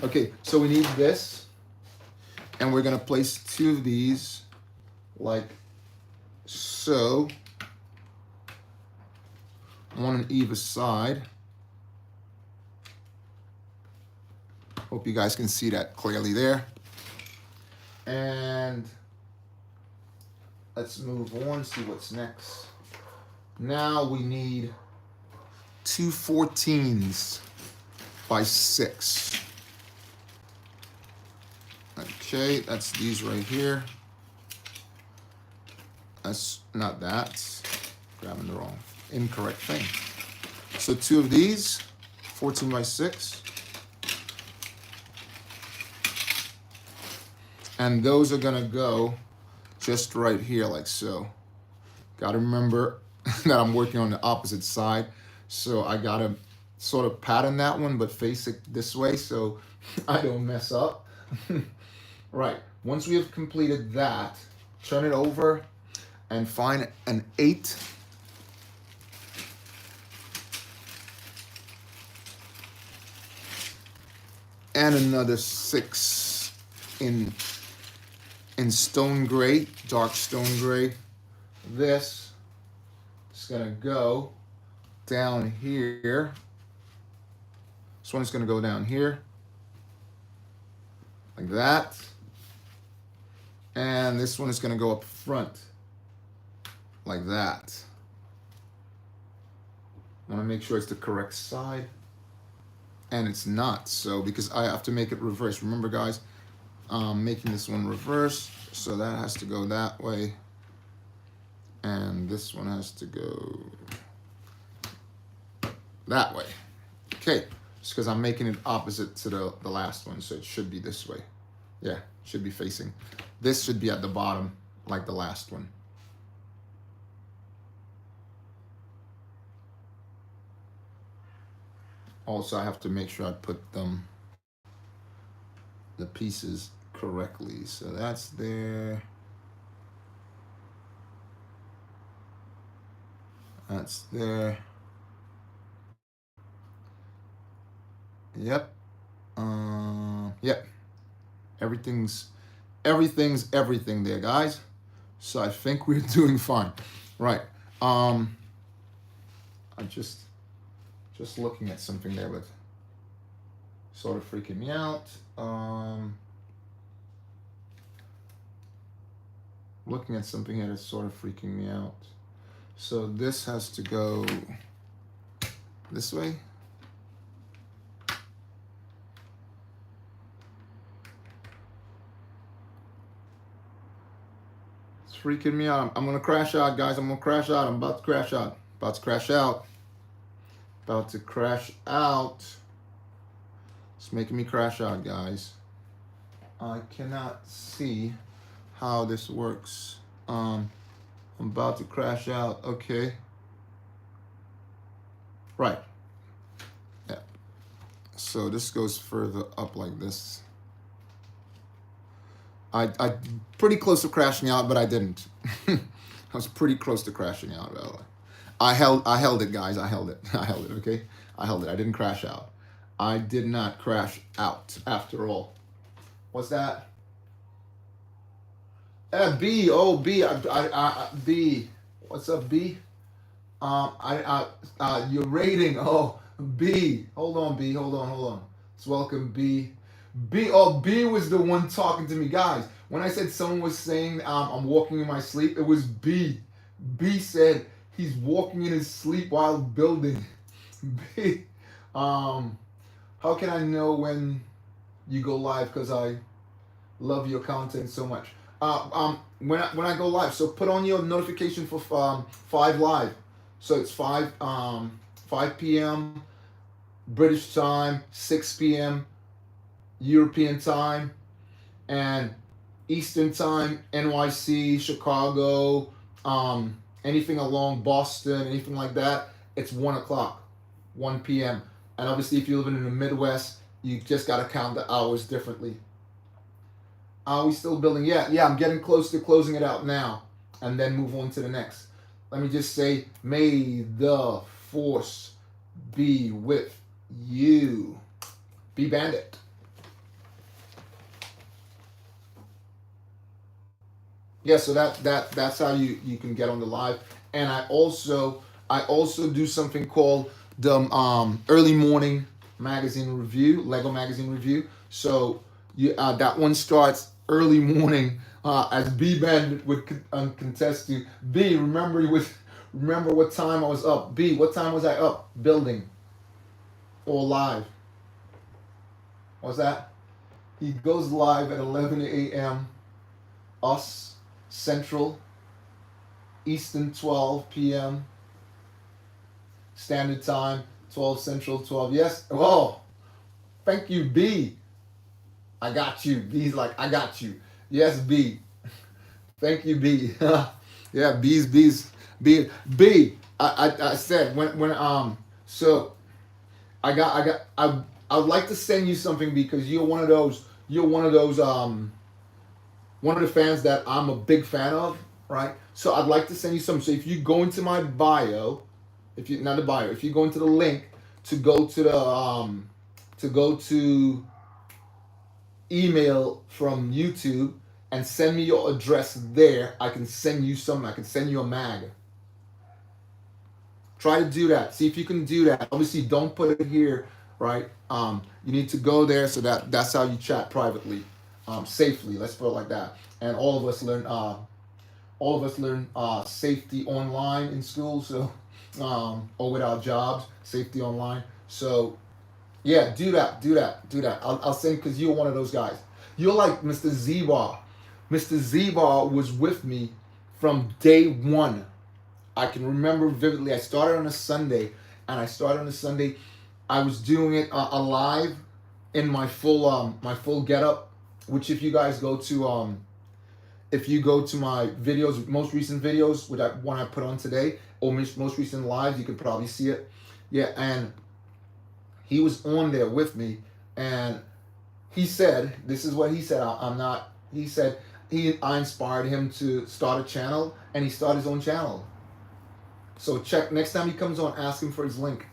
Okay, so we need this, and we're gonna place 2 of these like so. one on either side. Hope you guys can see that clearly there. And let's move on, see what's next. Now we need 2 14s by 6. Okay, that's these right here. That's not that. Grabbing the wrong, incorrect thing. So 2 of these, 14 by 6. And those are gonna go just right here like so. Gotta remember that I'm working on the opposite side. So I gotta sort of pattern that one, but face it this way so I don't mess up. Right, once we have completed that, turn it over and find an 8. And another 6 in stone gray, dark stone gray. This is gonna go down here. This one's gonna go down here, like that. And this one is gonna go up front, like that. I wanna make sure it's the correct side. And it's not, so because I have to make it reverse. Remember guys, making this one reverse, so that has to go that way. And this one has to go that way. Okay, just because I'm making it opposite to the last one, so it should be this way. Yeah, should be facing. This should be at the bottom, like the last one. Also, I have to make sure I put the pieces correctly. So that's there. That's there. Yep. Yep. Everything's everything there, guys. So I think we're doing fine. Right. I'm just looking at something there, but sort of freaking me out. Looking at something here that's sort of freaking me out. So this has to go this way. It's freaking me out. I'm gonna crash out, guys. I'm gonna crash out. I'm about to crash out. About to crash out. About to crash out. It's making me crash out, guys. I cannot see how this works. I'm about to crash out. Okay. Right. Yeah. So this goes further up like this. I pretty close to crashing out, but I didn't. I was pretty close to crashing out. I held it, guys. I held it. I held it, okay? I held it. I didn't crash out. I did not crash out after all. What's that? B. Oh, B. B. What's up, B? Your rating. Oh, B. Hold on, B. Hold on. Let's welcome B. B. Oh, B was the one talking to me, guys. When I said someone was saying I'm walking in my sleep, it was B. B said he's walking in his sleep while building. B. How can I know when you go live? Because I love your content so much. When I go live, so put on your notification for 5 live. So it's 5 p.m. British time, 6 p.m. European time, and Eastern time, NYC, Chicago, anything along Boston, anything like that, it's 1 o'clock, 1 p.m. And obviously if you're living in the Midwest, you just got to count the hours differently. Are we still building? Yeah, I'm getting close to closing it out now, and then move on to the next. Let me just say, may the force be with you. Be Bandit. Yeah, so that's how you can get on the live. And I also I also do something called the early morning magazine review, Lego magazine review. So that one starts early morning, as B Ben would contest to. B, remember what time I was up. B, what time was I up building or live? What's that? He goes live at 11 a.m. us Central, Eastern 12 p.m. Standard Time, 12 Central, 12. Yes. Oh, thank you, B. I got you. B's like, I got you. Yes, B. Thank you, B. Yeah, B. I said so I would like to send you something because you're one of those one of the fans that I'm a big fan of, right? So I'd like to send you something. So if you go into my bio, if you not the bio, if you go into the link to go to email from YouTube and send me your address there, I can send you something. I can send you a mag. Try to do that. See if you can do that. Obviously, don't put it here, right? You need to go there so that's how you chat privately, safely. Let's put it like that. And all of us learn safety online in school. So, or with our jobs, safety online. So, yeah, do that. I'll send because you're one of those guys. You're like Mr. Zbar. Mr. Zbar was with me from day one. I can remember vividly. I started on a Sunday, I was doing it live in my full getup. Which, if you guys go to if you go to my videos, most recent videos, which one I put on today, or most recent live, you could probably see it. Yeah, and he was on there with me, and he said, "This is what he said." I'm not. He said I inspired him to start a channel, and he started his own channel. So check next time he comes on, ask him for his link.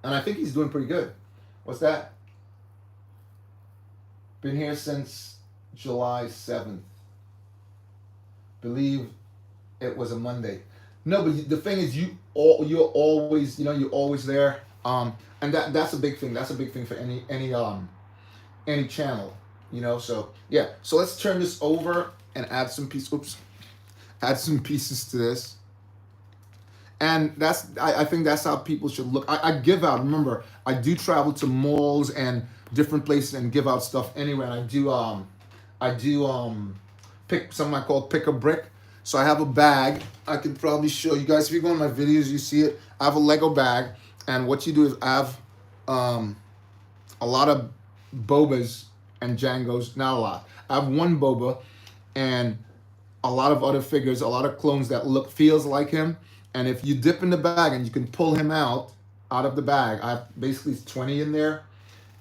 And I think he's doing pretty good. What's that? Been here since July 7th. Believe it was a Monday. No, but the thing is, you're always there. And that's a big thing. That's a big thing for any channel. So yeah. So let's turn this over and add some pieces to this. And I think that's how people should look. I give out. Remember, I do travel to malls and different places and give out stuff anyway. And I do pick something I call pick a brick. So I have a bag. I can probably show you guys. If you go on my videos, you see it. I have a Lego bag, and what you do is I have a lot of Bobas and Django's. Not a lot. I have one Boba, and a lot of other figures, a lot of clones that feels like him. And if you dip in the bag and you can pull him out of the bag, I have basically 20 in there.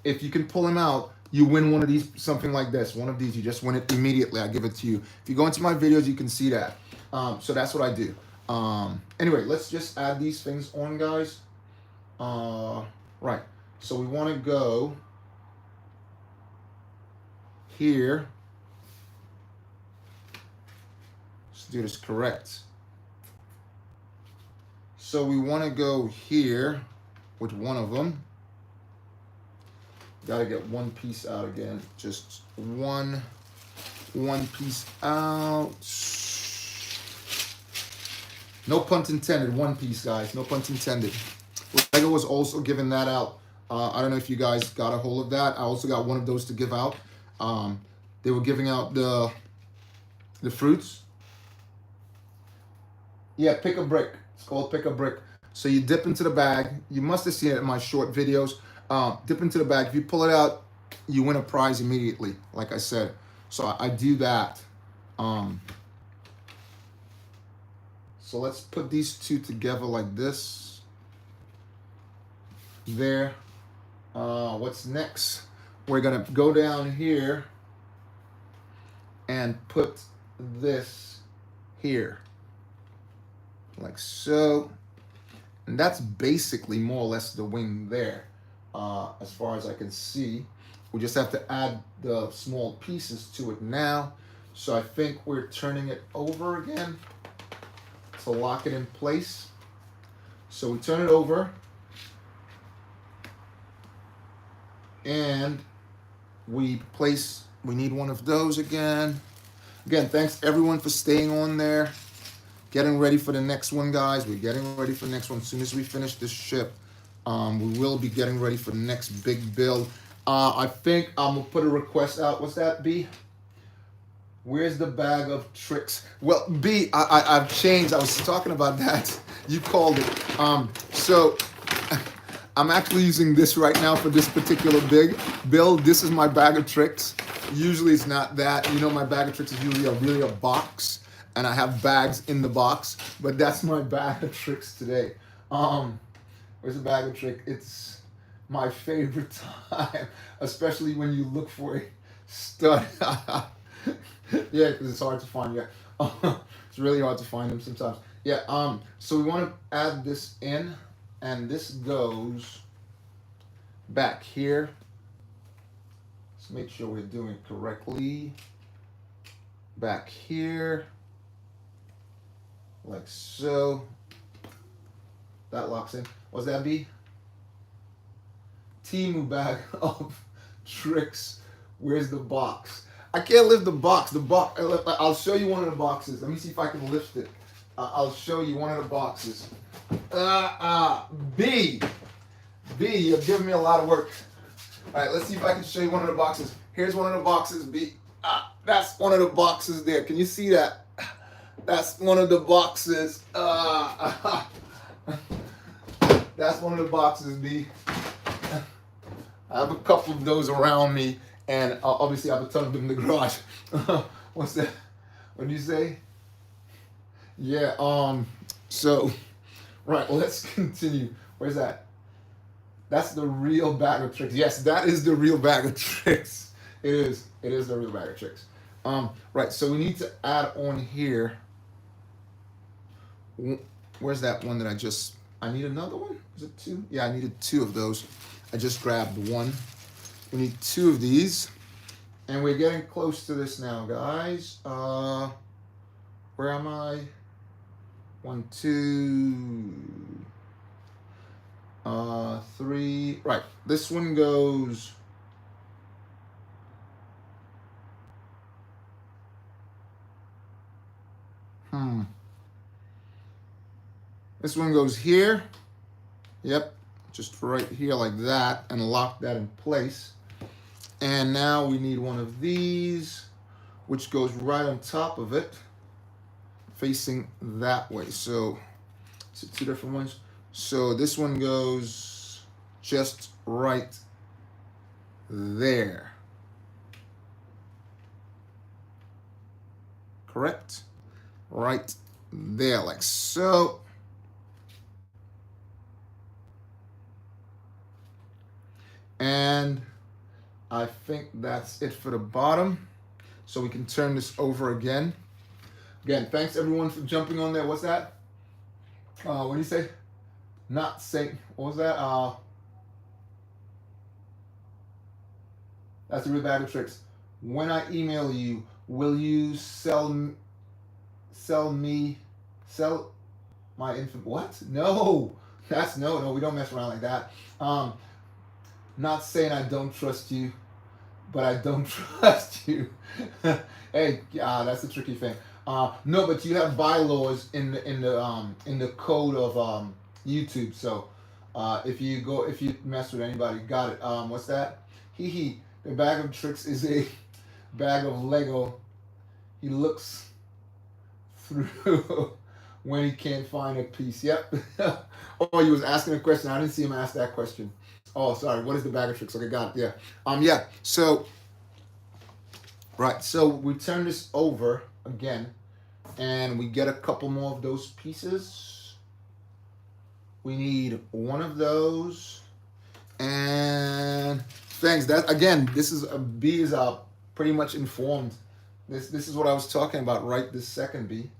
If you can pull him out, you win one of these, something like this. One of these, you just win it immediately. I give it to you. If you go into my videos, you can see that. So that's what I do. Anyway, let's just add these things on, guys. Right. So we want to go here. Let's do this correct. So we want to go here with one of them. Got to get one piece out again. Just one piece out. No pun intended. One piece, guys. No pun intended. Lego was also giving that out. I don't know if you guys got a hold of that. I also got one of those to give out. They were giving out the fruits. Yeah, pick a brick. It's called pick a brick. So you dip into the bag. You must have seen it in my short videos. Dip into the bag. If you pull it out, you win a prize immediately, like I said. So I do that. So let's put these two together like this. There. What's next? We're going to go down here and put this here. Like so. And that's basically more or less the wing there. As far as I can see, we just have to add the small pieces to it now. So I think we're turning it over again. to lock it in place. So we turn it over, and we need one of those again. Again, thanks everyone for staying on there. Getting ready for the next one, guys. We're getting ready for the next one. As soon as we finish this ship, we will be getting ready for the next big build. I think I'm gonna put a request out. What's that, B? Where's the bag of tricks? Well, B, I've changed. I was talking about that. You called it. So I'm actually using this right now for this particular big build. This is my bag of tricks. Usually it's not that. You know, my bag of tricks is usually really a box, and I have bags in the box. But that's my bag of tricks today. Where's the bag of tricks? It's my favorite time, especially when you look for a stud. Yeah, because it's hard to find. Yeah, it's really hard to find them sometimes. Yeah. So we want to add this in, and this goes back here. Let's make sure we're doing it correctly. Back here, like so. That locks in. What's that be? Timu bag of tricks. Where's the box? I can't lift the box. I'll show you one of the boxes. Let me see if I can lift it. I'll show you one of the boxes. B, you're giving me a lot of work. All right, let's see if I can show you one of the boxes. Here's one of the boxes, B. That's one of the boxes there. Can you see that? That's one of the boxes. That's one of the boxes, B. I have a couple of those around me, and obviously I have a ton of them in the garage. What's that? What do you say? Yeah, so, right, let's continue. Where's that? That's the real bag of tricks. Yes, that is the real bag of tricks. It is the real bag of tricks. Right, so we need to add on here. Where's that one that I need another one? Is it 2? Yeah, I needed 2 of those. I just grabbed 1. We need 2 of these. And we're getting close to this now, guys. Where am I? 1, 2, 3. Right, this one goes. This one goes here. Yep, just right here like that, and lock that in place. And now we need one of these, which goes right on top of it, facing that way. So it's 2 different ones. So this one goes just right there. Correct? Right there, like so. And I think that's it for the bottom. So we can turn this over again. Again, thanks everyone for jumping on there. What's that? What do you say? Not saying, what was that? That's the real bag of tricks. When I email you, will you sell my info? What? No, that's no, we don't mess around like that. Not saying I don't trust you, but I don't trust you. Hey, that's a tricky thing. No, but you have bylaws in the code of YouTube. So if you mess with anybody, got it. What's that? The bag of tricks is a bag of Lego. He looks through when he can't find a piece. Yep. Oh, he was asking a question. I didn't see him ask that question. Oh, sorry. What is the bag of tricks? Okay, got it. Yeah. Yeah. So, right. So we turn this over again, and we get a couple more of those pieces. We need one of those, and thanks. That again, B is pretty much informed. This is what I was talking about right this second, B.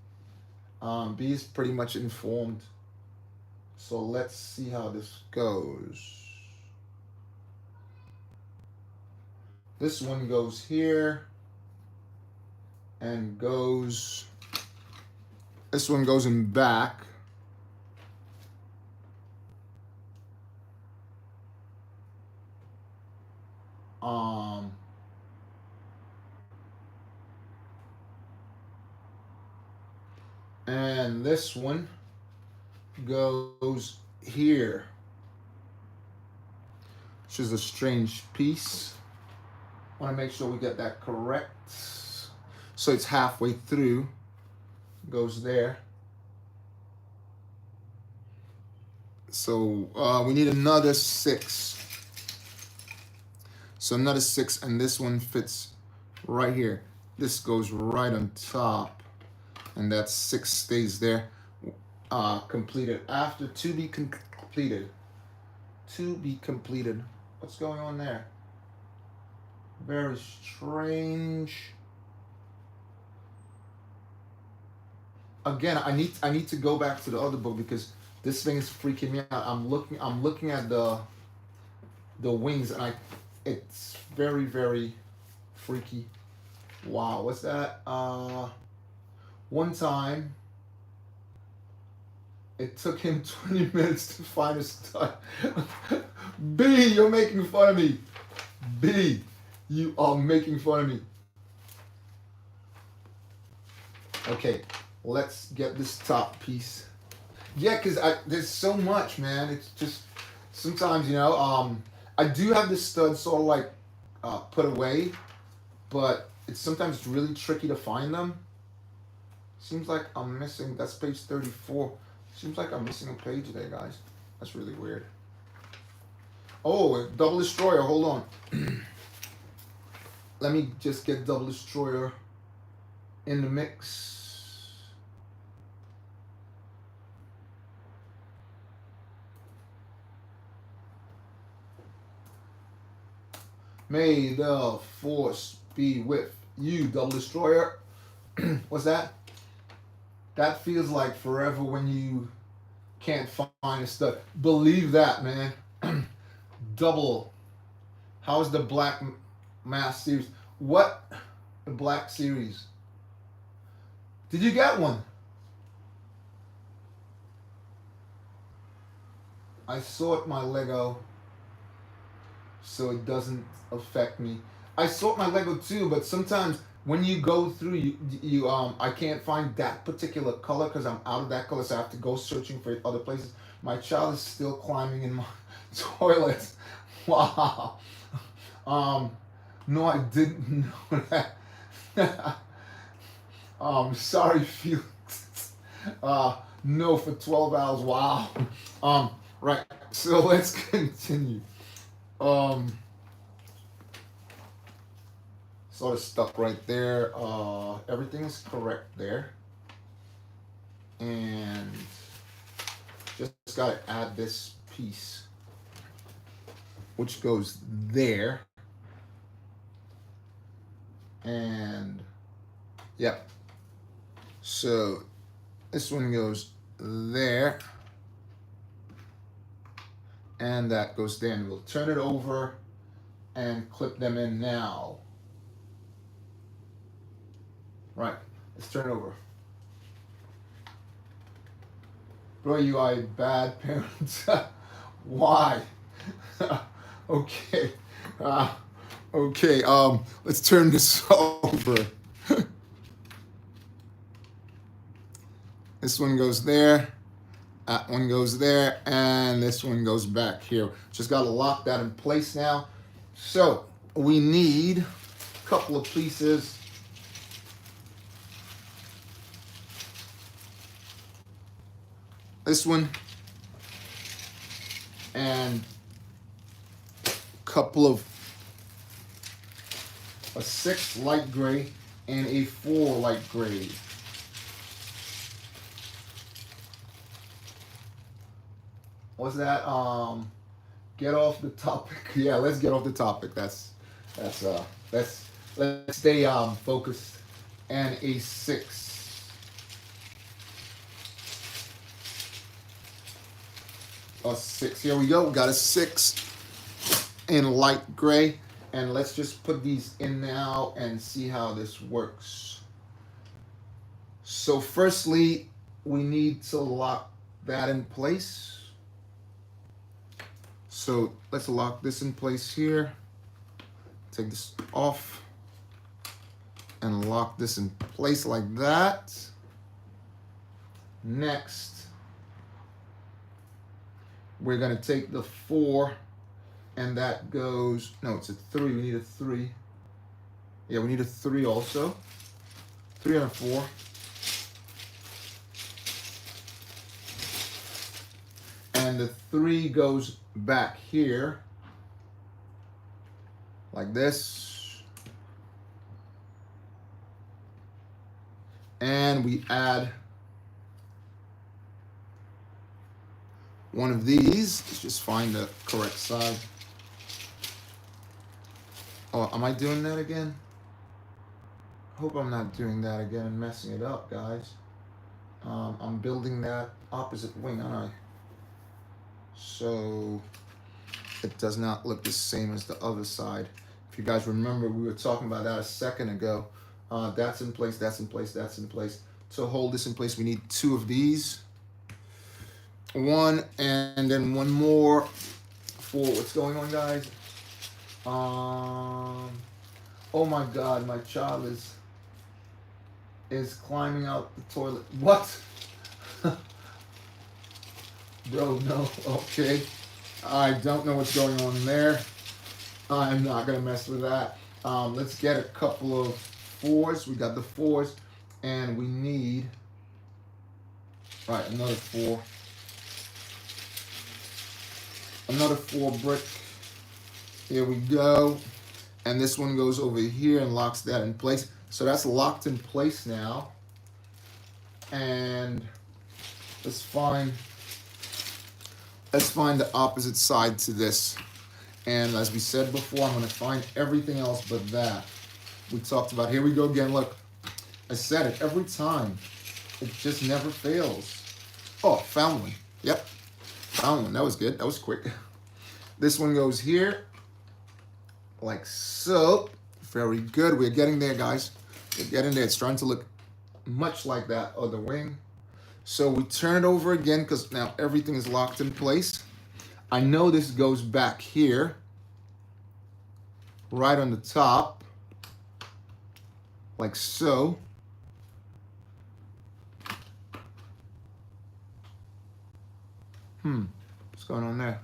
B is pretty much informed. So let's see how this goes. This one goes here and goes This one goes in back. And this one goes here, which is a strange piece. Want to make sure we get that correct. So it's halfway through, goes there. So we need another 6. So another 6, and this one fits right here. This goes right on top, and that 6 stays there. Completed. After to be completed. To be completed. What's going on there? Very strange. Again, I need to go back to the other book because this thing is freaking me out. I'm looking at the wings, and it's very, very freaky. Wow, what's that? One time it took him 20 minutes to find a stud. B, you're making fun of me. B, you are making fun of me. Okay, let's get this top piece. Yeah, because there's so much, man. It's just, sometimes, you know, I do have this stud sort of like put away, but sometimes it's really tricky to find them. Seems like I'm missing, that's page 34. Seems like I'm missing a page there, guys. That's really weird. Oh, Double Destroyer, hold on. Let me just get Double Destroyer in the mix. May the force be with you, Double Destroyer. What's that? That feels like forever when you can't find a stud. Believe that, man. Double. How's the Black Mass series? What? The Black series. Did you get one? I sort my Lego so it doesn't affect me. I sort my Lego too, but sometimes when you go through, I can't find that particular color because I'm out of that color, so I have to go searching for other places. My child is still climbing in my toilet. Wow. No, I didn't know that. Sorry, Felix. No, for 12 hours. Wow. Right. So let's continue. Sort of stuck right there. Everything is correct there. And just gotta add this piece, which goes there. And yep. So this one goes there. And that goes there. And we'll turn it over and clip them in now. Right, let's turn it over. Bro, you are a bad parent. Why? Okay. Okay, let's turn this over. This one goes there. That one goes there. And this one goes back here. Just got to lock that in place now. So we need a couple of pieces. This one and a couple of a 6 light gray and a 4 light gray. What's that? Get off the topic. Yeah, let's get off the topic. Let's stay focused. And a 6. A 6. Here we go. We got a 6 in light gray. And let's just put these in now and see how this works. So firstly, we need to lock that in place. So let's lock this in place here. Take this off and lock this in place like that. Next, we're gonna take the 4 and that goes, no, it's a 3, we need a 3. Yeah, we need a 3 also. 3 and a 4. And the 3 goes back here, like this. And we add one of these. Let's just find the correct side. Oh, am I doing that again? Hope I'm not doing that again and messing it up, guys. I'm building that opposite wing, aren't I? So it does not look the same as the other side. If you guys remember, we were talking about that a second ago. That's in place, that's in place, that's in place. To hold this in place, we need 2 of these. 1 and then 1 more for what's going on, guys. Oh my God, my child is climbing out the toilet. What? Bro, no. Okay. I don't know what's going on there. I'm not gonna mess with that. Let's get a couple of 4s. We got the 4s, and we need another 4. Another 4 brick. Here we go. And this one goes over here and locks that in place. So that's locked in place now. And let's find the opposite side to this. And as we said before, I'm gonna find everything else but that. We talked about, here we go again, look. I said it every time. It just never fails. Oh, found one. Yep, found one, that was good, that was quick. This one goes here, like so. Very good, we're getting there, guys. We're getting there, it's starting to look much like that other wing. So we turn it over again because now everything is locked in place. I know this goes back here, right on the top, like so. What's going on there?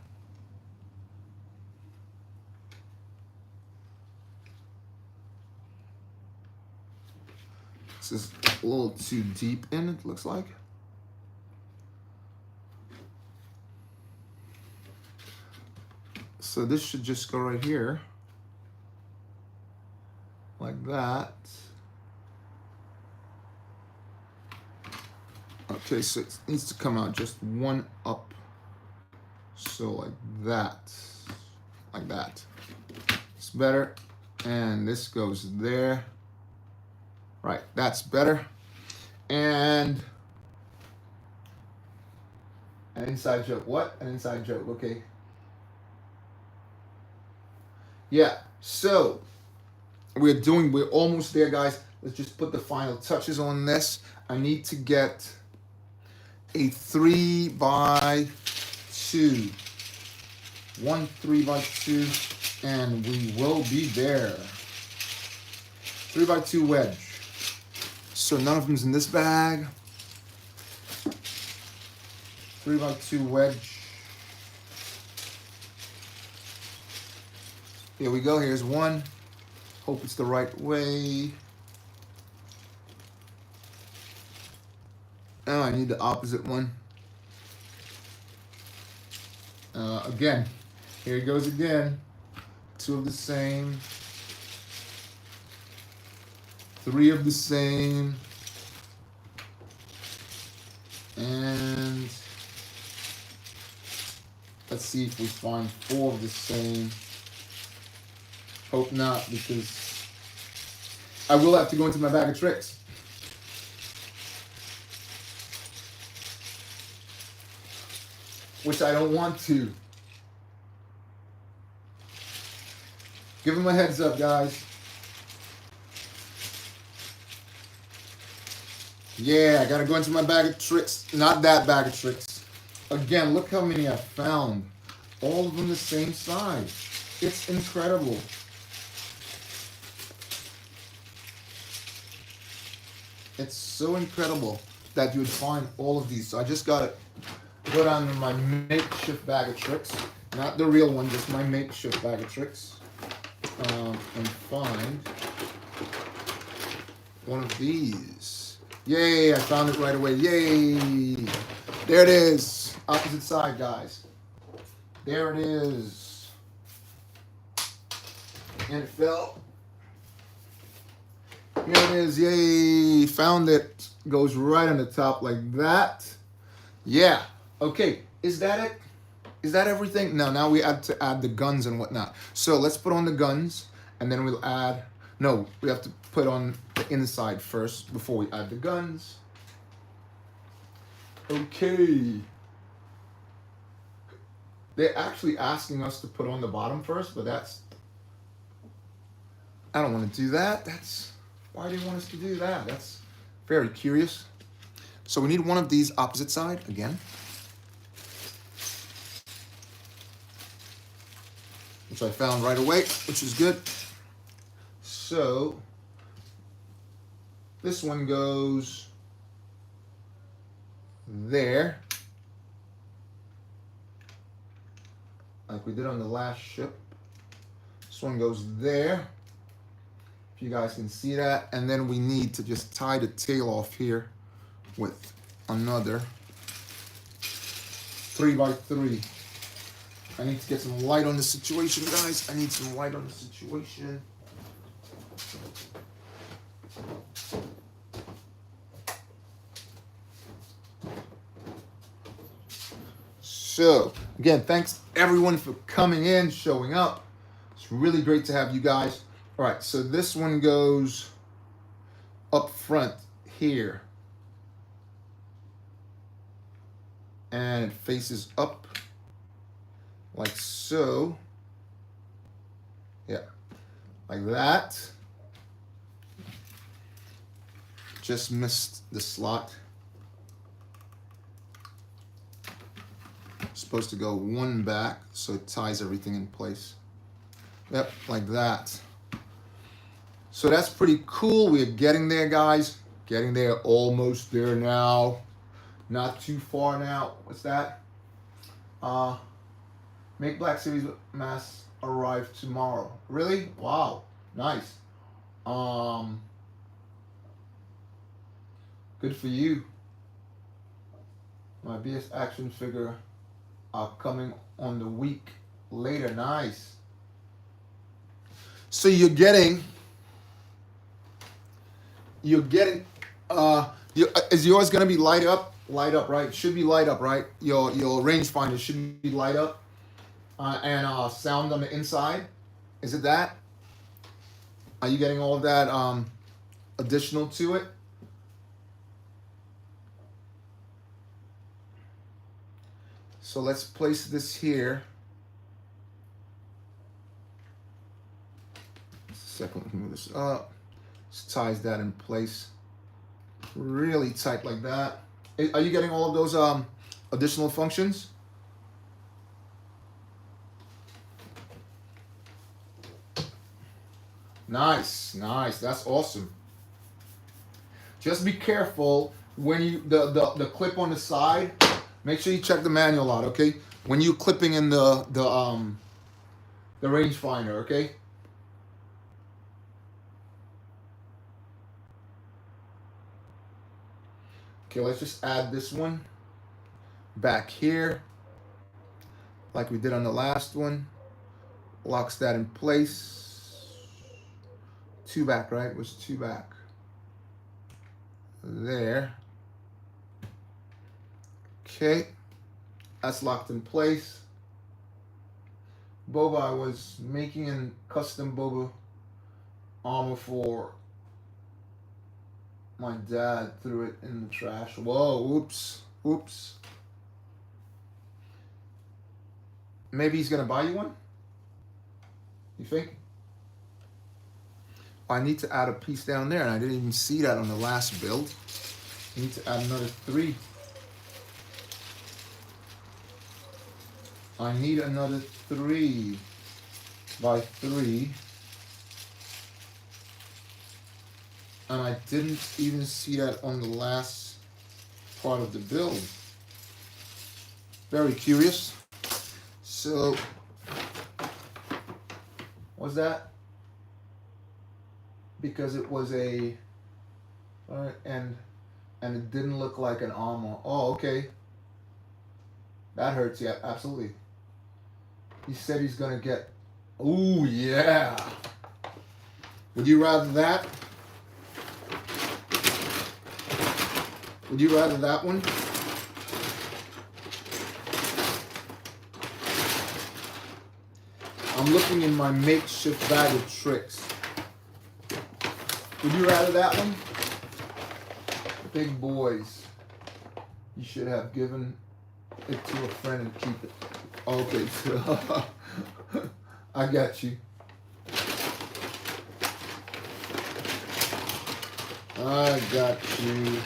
This is a little too deep in, it looks like. So this should just go right here, like that. Okay, so it needs to come out just 1 up. So like that, like that. It's better. And this goes there. Right, that's better. And an inside joke. What? An inside joke, okay. Yeah, so we're almost there, guys. Let's just put the final touches on this. I need to get a 3x2. 1 3x2, and we will be there. 3x2 wedge. So none of them's in this bag. 3x2 wedge. Here we go, here's 1. Hope it's the right way. Now I need the opposite one. Again, here it goes again. 2 of the same. 3 of the same. And let's see if we find 4 of the same. Hope not, because I will have to go into my bag of tricks. Which I don't want to. Give them a heads up, guys. Yeah, I gotta go into my bag of tricks. Not that bag of tricks. Again, look how many I found. All of them the same size. It's incredible. It's so incredible that you would find all of these. So I just gotta go down to my makeshift bag of tricks. Not the real one, just my makeshift bag of tricks. And find one of these. Yay, I found it right away. Yay! There it is. Opposite side, guys. There it is. And it fell. Here it is. Yay! Found it. Goes right on the top like that. Yeah. Okay. Is that it? Is that everything? No, now we have to add the guns and whatnot. So let's put on the guns and then we'll add... No, we have to put on the inside first before we add the guns. Okay. They're actually asking us to put on the bottom first, but that's... I don't want to do that. That's... Why do you want us to do that? That's very curious. So we need one of these opposite side again. Which I found right away, which is good. So this one goes there, like we did on the last ship. This one goes there, if you guys can see that. And then we need to just tie the tail off here with another 3x3. I need to get some light on the situation, guys. I need some light on the situation. So, again, thanks everyone for coming in, showing up. It's really great to have you guys. All right, so this one goes up front here. And it faces up. Like so. Yeah. Like that. Just missed the slot. Supposed to go one back so it ties everything in place. Yep, like that. So that's pretty cool. We're getting there, guys. Getting there, almost there now. Not too far now. What's that? Make Black Series mask arrive tomorrow. Really? Wow. Nice. Good for you. My BS action figure are coming on the week later. Nice. So is yours gonna be light up? Light up, right? Should be light up, right? Your rangefinder should be light up. And sound on the inside. Is it that? Are you getting all of that additional to it? So let's place this here. Second, let me move this up. Just ties that in place. Really tight like that. Are you getting all of those additional functions? Nice, nice. That's awesome. Just be careful when you the clip on the side. Make sure you check the manual out, okay? When you clipping in the rangefinder, okay? Okay, let's just add this one back here, like we did on the last one. Locks that in place. 2 back, right? It was 2 back. There. Okay. That's locked in place. Boba, I was making a custom Boba armor for my dad, threw it in the trash. Whoa, oops, oops. Maybe he's gonna buy you one? You think? I need to add a piece down there, and I didn't even see that on the last build. Need to add another 3. I need another 3 by 3. And I didn't even see that on the last part of the build. Very curious. So, what's that? Because it was a, and it didn't look like an armor. Oh, okay. That hurts, yeah, absolutely. He said he's gonna get, ooh, yeah. Would you rather that? Would you rather that one? I'm looking in my makeshift bag of tricks. Would you rather that one? Big boys. You should have given it to a friend and keep it. Okay, so I got you. I got you.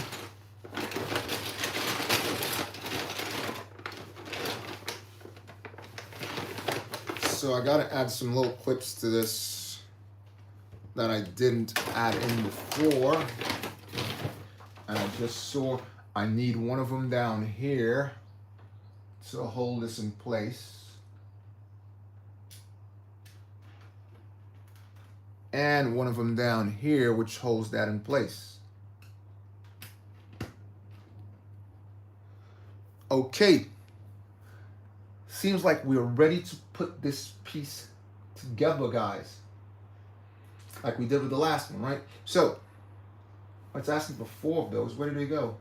So I gotta add some little clips to this that I didn't add in before. And I just saw I need one of them down here to hold this in place. And one of them down here which holds that in place. Okay. Seems like we're ready to put this piece together, guys. Like we did with the last one, right? So, it's asking for 4 of those. Where did they go?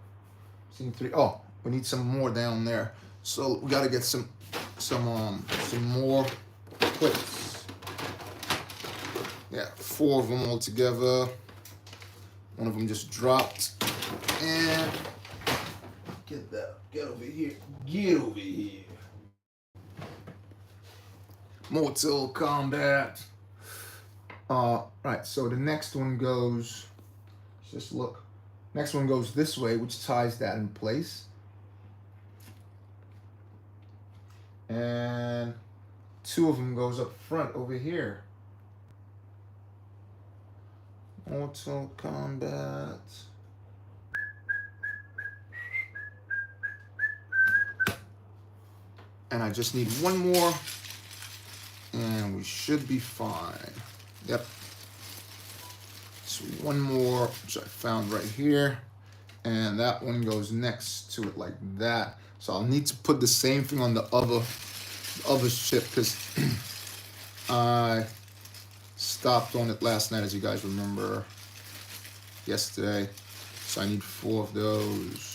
Seen 3. Oh, we need some more down there. So we gotta get some more clips. Yeah, 4 of them all together. One of them just dropped. And get over here. Get over here. Mortal Kombat. Right, so the next one goes, just look. Next one goes this way, which ties that in place. And 2 of them goes up front over here. Mortal Kombat. And I just need one more. And we should be fine. Yep. So one more, which I found right here. And that one goes next to it like that. So I'll need to put the same thing on the other ship because I stopped on it last night, as you guys remember, yesterday. So I need 4 of those.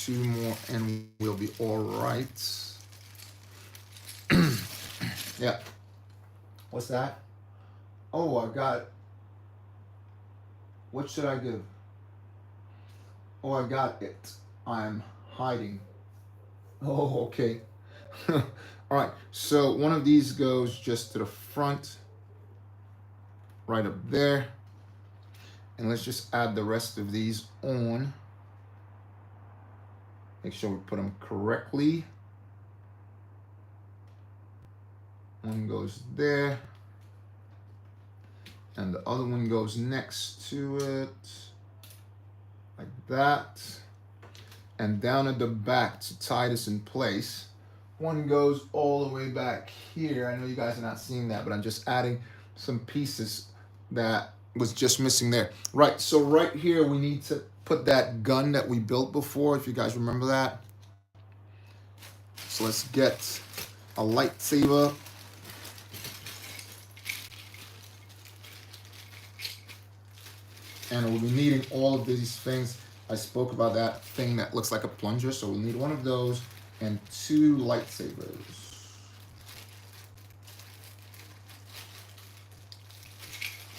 2 more and we'll be all right. Yeah. What's that? Oh, I got it. What should I give? Oh, I got it. I'm hiding. Oh, okay. All right. So one of these goes just to the front, right up there. And let's just add the rest of these on. Make sure we put them correctly. One goes there. And the other one goes next to it. Like that. And down at the back to tie this in place. One goes all the way back here. I know you guys are not seeing that, but I'm just adding some pieces that was just missing there. Right, so right here we need to put that gun that we built before, if you guys remember that. So let's get a lightsaber. And we'll be needing all of these things. I spoke about that thing that looks like a plunger, so we'll need one of those and 2 lightsabers.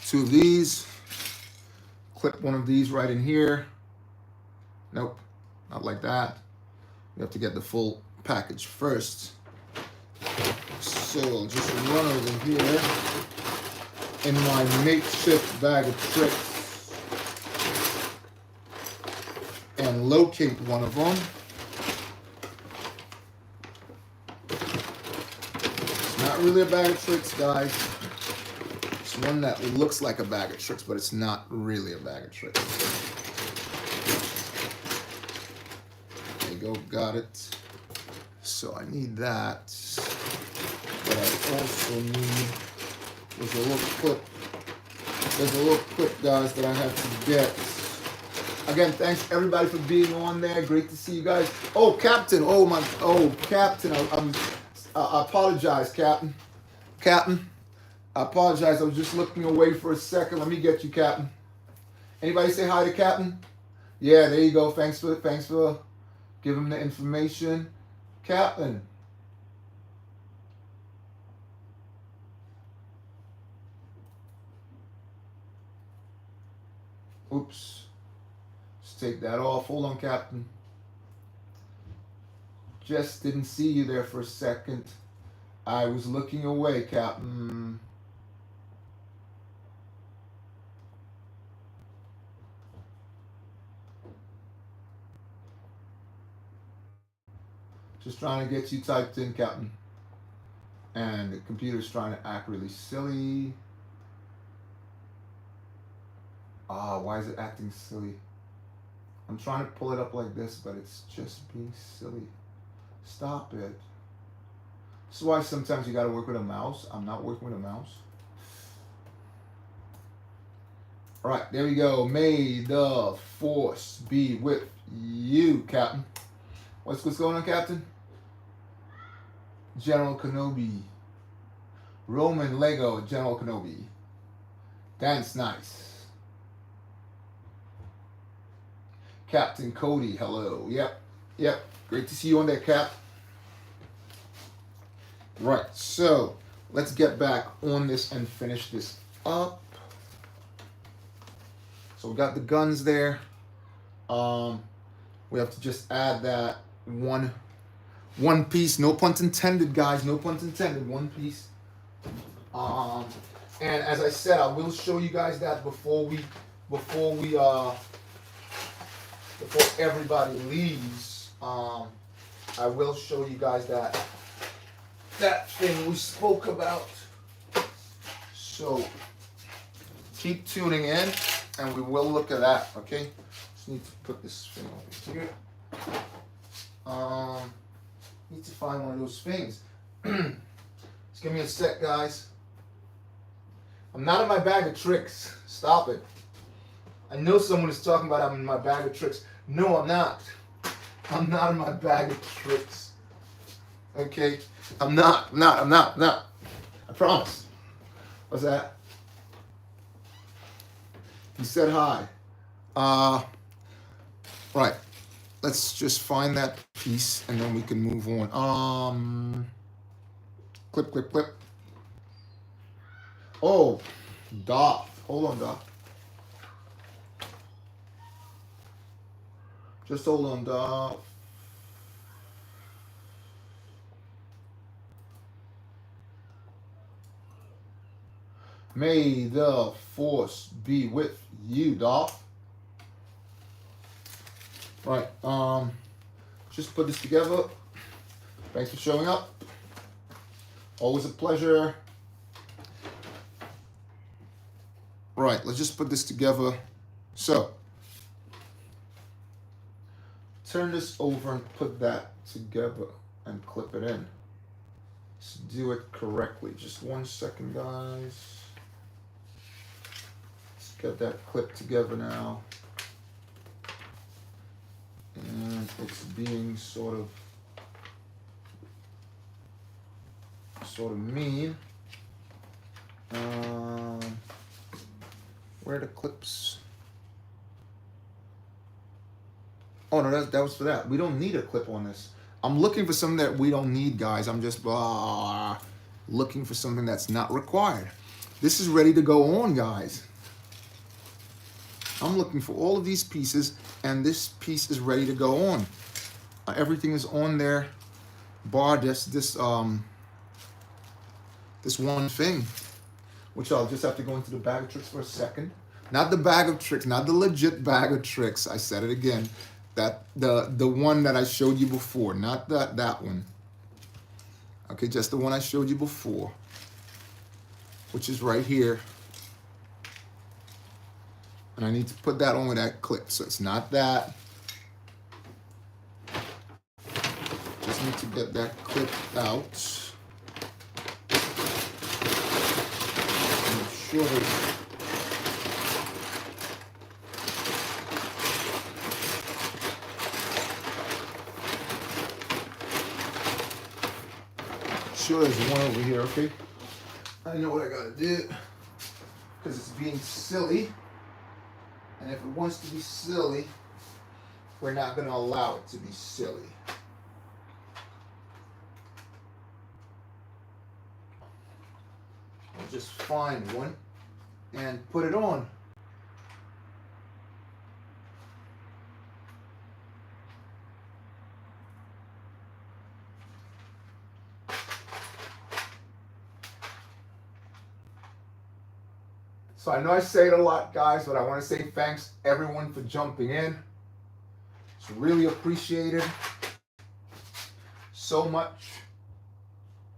2 of these. Clip one of these right in here. Nope, not like that. We have to get the full package first. So I'll just run over here in my makeshift bag of tricks. and locate one of them. It's not really a bag of tricks, guys. It's one that looks like a bag of tricks, but it's not really a bag of tricks. There you go, got it. So I need that. But I also need, there's a little clip. There's a little clip, guys, that I have to get. Again, thanks everybody for being on there. Great to see you guys. Oh, Captain. Captain. I apologize, Captain. Captain, I apologize. I was just looking away for a second. Let me get you, Captain. Anybody say hi to Captain? Yeah, there you go. Thanks for giving him the information. Captain. Oops. Let's take that off. Hold on, Captain. Just didn't see you there for a second. I was looking away, Captain. Just trying to get you typed in, Captain. And the computer's trying to act really silly. Why is it acting silly? I'm trying to pull it up like this, but it's just being silly. Stop it. This is why sometimes you gotta work with a mouse. I'm not working with a mouse. All right, there we go. May the force be with you, Captain. What's going on, Captain? General Kenobi. Roman Lego General Kenobi. That's nice. Captain Cody, hello. Yep. Great to see you on there, Cap. Right, so let's get back on this and finish this up. So we got the guns there. We have to just add that one piece. No pun intended, guys. No pun intended. One piece. And as I said, I will show you guys that before everybody leaves. I will show you guys that thing we spoke about. So keep tuning in, and we will look at that. Okay. Just need to put this thing over here. Need to find one of those things. Just give me a sec, guys. I'm not in my bag of tricks. Stop it. I know someone is talking about I'm in my bag of tricks. No, I'm not. I'm not in my bag of tricks. Okay? I'm not. I promise. What's that? He said hi. Right. Let's just find that piece and then we can move on. Clip. Oh, Doth. Hold on, Doth. Just hold on, Doth. May the force be with you, Doth. Right, just put this together. Thanks for showing up. Always a pleasure. Right, let's just put this together. So, turn this over and put that together and clip it in. Let's do it correctly. Just 1 second, guys. Let's get that clip together now. And it's being sort of mean. Where are the clips? Oh no, that was for that. We don't need a clip on this. I'm looking for something that we don't need, guys. I'm just looking for something that's not required. This is ready to go on, guys. I'm looking for all of these pieces, and this piece is ready to go on. Everything is on there, bar this one thing, which I'll just have to go into the bag of tricks for a second. Not the bag of tricks, not the legit bag of tricks. I said it again. That the one that I showed you before, not that one. Okay, just the one I showed you before, which is right here. And I need to put that on with that clip, so it's not that. Just need to get that clip out. Make sure there's one over here, okay? I know what I gotta do, because it's being silly. And if it wants to be silly, we're not gonna allow it to be silly. I'll just find one and put it on. So I know I say it a lot, guys, but I want to say thanks everyone for jumping in. It's really appreciated. So much.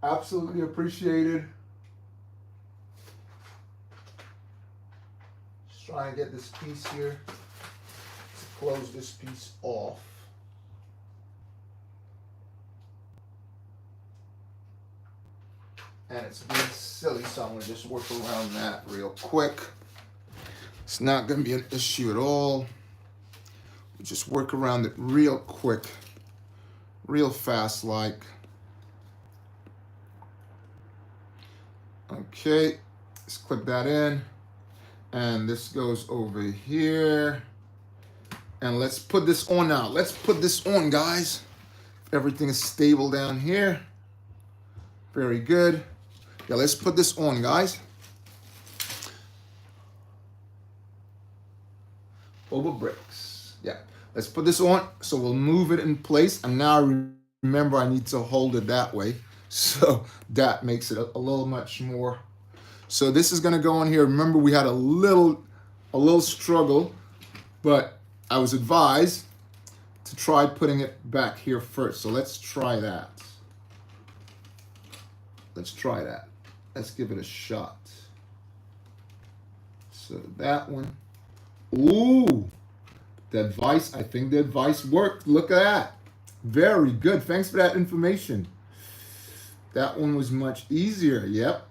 Absolutely appreciated. Just trying to get this piece here to close this piece off. And it's being silly, so I'm going to just work around that real quick. It's not going to be an issue at all. Just work around it real quick, real fast like. Okay, let's clip that in. And this goes over here. And let's put this on now. Let's put this on, guys. Everything is stable down here. Very good. Yeah, let's put this on, guys. BOBAbrickz. Yeah, let's put this on. So we'll move it in place. And now remember, I need to hold it that way. So that makes it a little much more. So this is gonna go on here. Remember, we had a little struggle, but I was advised to try putting it back here first. So let's try that. Let's try that. Let's give it a shot. So that one. Ooh, the advice, I think the advice worked. Look at that. Very good. Thanks for that information. That one was much easier. Yep.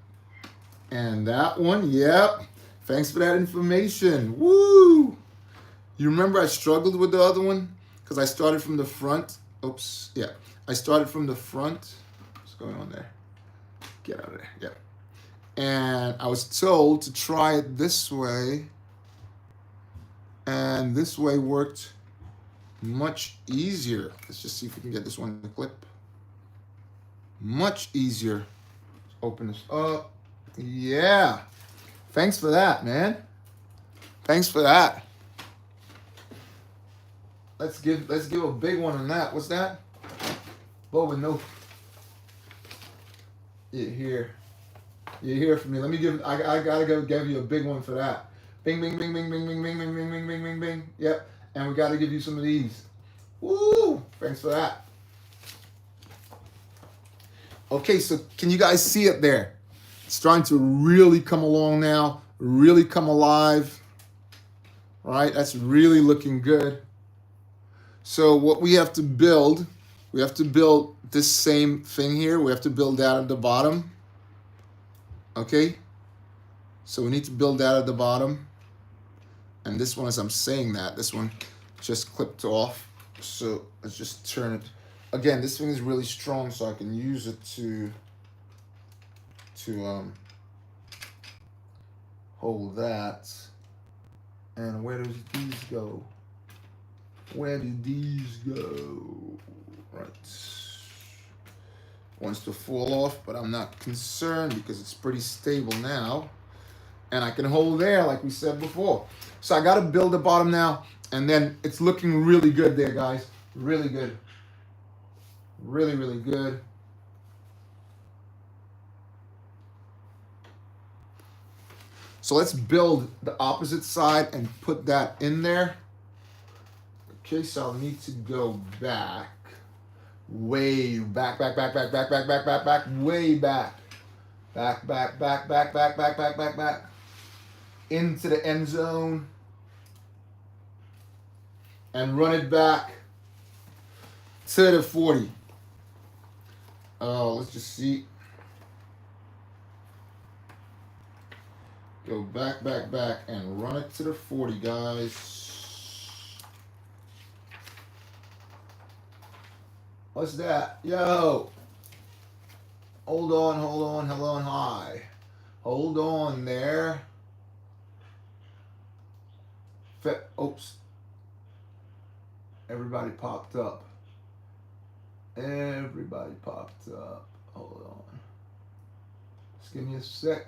And that one, yep. Thanks for that information. Woo! You remember I struggled with the other one? Because I started from the front. Oops. Yeah. I started from the front. What's going on there? Get out of there. Yep. And I was told to try it this way. And this way worked much easier. Let's just see if we can get this one to clip. Much easier. Let's open this up. Yeah. Thanks for that, man. Thanks for that. Let's give a big one on that. What's that? Boba, no. You're here for me. Let me give. I gotta go give you a big one for that. Bing, bing, bing, bing, bing, bing, bing, bing, bing, bing, bing, bing, bing. Yep. And we gotta give you some of these. Woo! Thanks for that. Okay, so can you guys see it there? It's starting to really come along now. Really come alive. All right, that's really looking good. So what we have to build this same thing here. We have to build that at the bottom. Okay? So we need to build that at the bottom. And this one, as I'm saying that, this one just clipped off. So let's just turn it. Again, this thing is really strong, so I can use it to hold that. And where does these go? Where did these go? Right. Wants to fall off, but I'm not concerned because it's pretty stable now. And I can hold there like we said before. So I got to build the bottom now. And then it's looking really good there, guys. Really good. Really, really good. So let's build the opposite side and put that in there. Okay, so I'll need to go back. Way back, way back. Back. Into the end zone. And run it back to the 40. Let's just see. Go back, and run it to the 40, guys. What's that? Yo! Hold on, high. Hold on there. Oops. Everybody popped up. Hold on. Just give me a sec.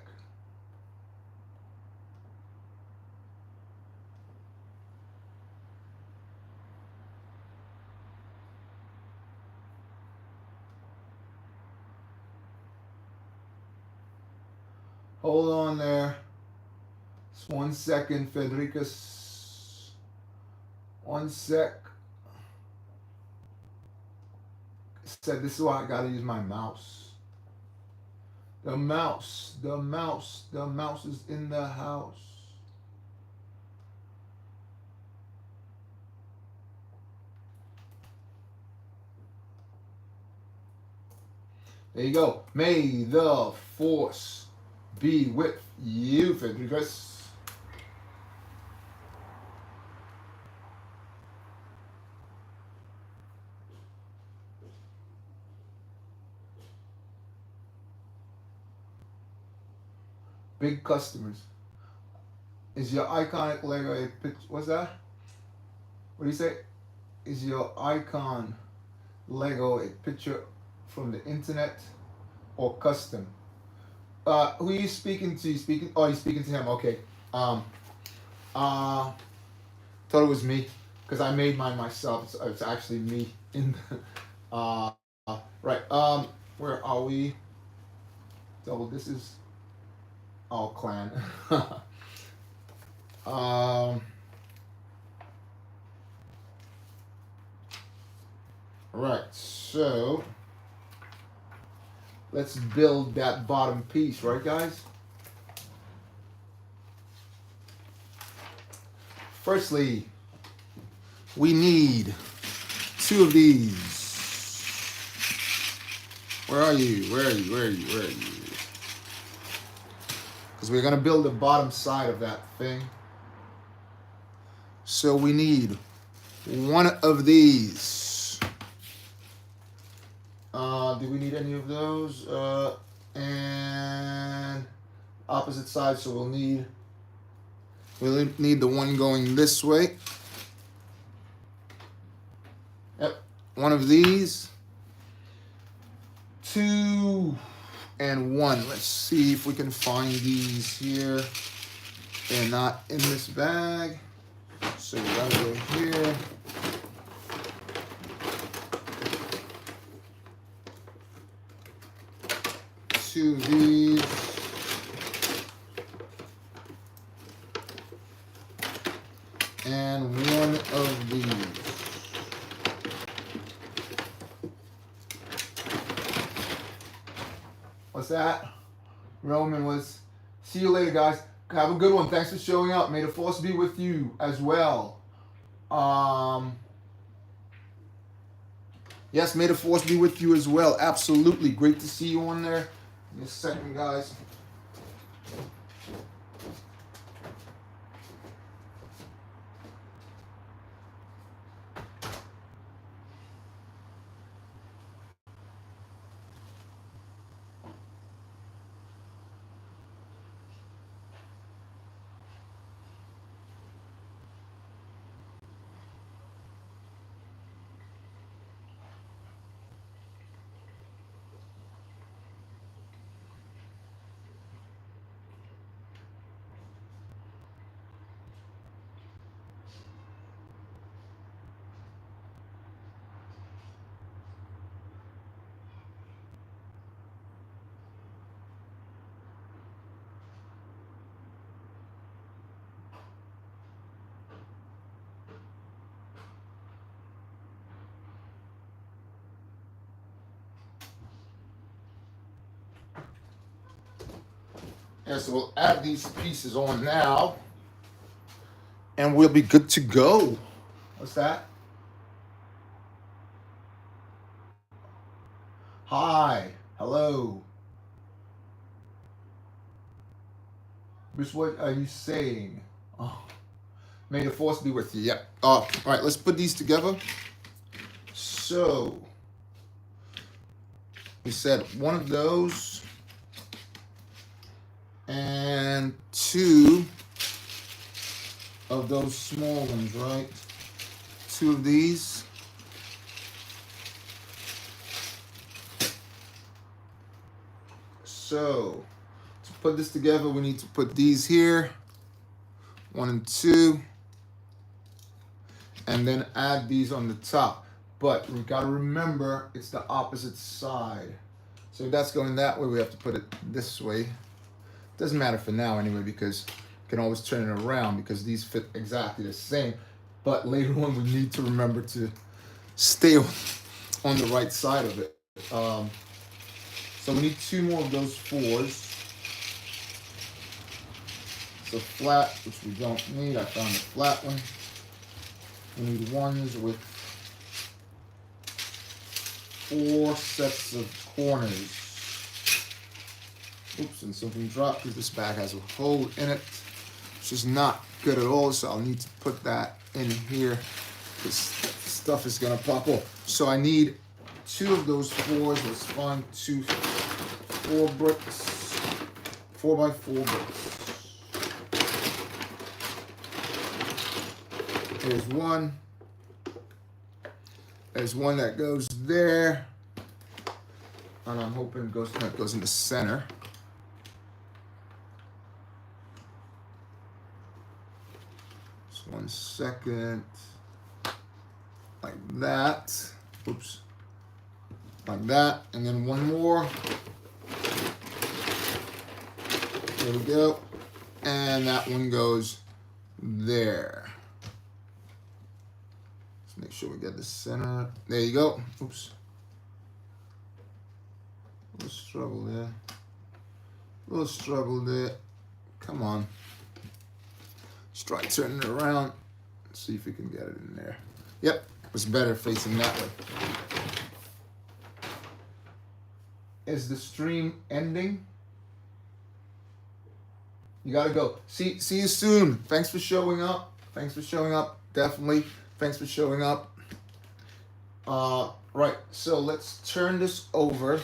Hold on there. Just 1 second, Federicus. 1 sec. Said this is why I gotta use my mouse. The mouse is in the house. There you go. May the force be with you, Federico. Big customers. Is your iconic Lego a picture? What's that? What do you say? Is your icon Lego a picture from the internet or custom? Who are you speaking to? You're speaking to him. Okay. Thought it was me because I made mine myself. It's actually me in. Right. Where are we? This is our clan. Right. So let's build that bottom piece, right, guys? Firstly, we need 2 of these. Where are you? Because we're going to build the bottom side of that thing. So we need 1 of these. Do we need any of those? And opposite side, so we'll need the one going this way. Yep, 1 of these. 2 and 1. Let's see if we can find these here. They're not in this bag. So we gotta go here. Two of these. And 1 of these. What's that? Roman was, see you later, guys. Have a good one. Thanks for showing up. May the force be with you as well. Yes, may the force be with you as well. Absolutely. Great to see you on there. Give me a second, guys. Okay, so we'll add these pieces on now, and we'll be good to go. What's that? Hi, hello. Which what are you saying? Oh, may the force be with you. Yep. All right, let's put these together. So we said one of those and two of those small ones, right? Two of these. So to put this together, we need to put these here, 1 and 2, and then add these on the top. But we gotta remember it's the opposite side. So if that's going that way, we have to put it this way. Doesn't matter for now anyway, because we can always turn it around because these fit exactly the same. But later on, we need to remember to stay on the right side of it. So we need 2 more of those 4s. So flat, which we don't need. I found a flat one. We need 1s with 4 sets of corners. Oops, and something dropped because this bag has a hole in it, which is not good at all. So I'll need to put that in here. This stuff is gonna pop off. So I need 2 of those 4s. Let's find 2 4-bricks, 4x4 bricks. Here's one. There's one that goes there, and I'm hoping it goes in the center. Just 1 second, like that. Oops, like that, and then 1 more. There we go, and that one goes there. Make sure we get the center. There you go. Oops. A little struggle there. A little struggle there. Come on. Let's try turning it around. Let's see if we can get it in there. Yep. It's better facing that way. Is the stream ending? You gotta go. See you soon. Thanks for showing up. Thanks for showing up. Definitely. Thanks for showing up. Right, so let's turn this over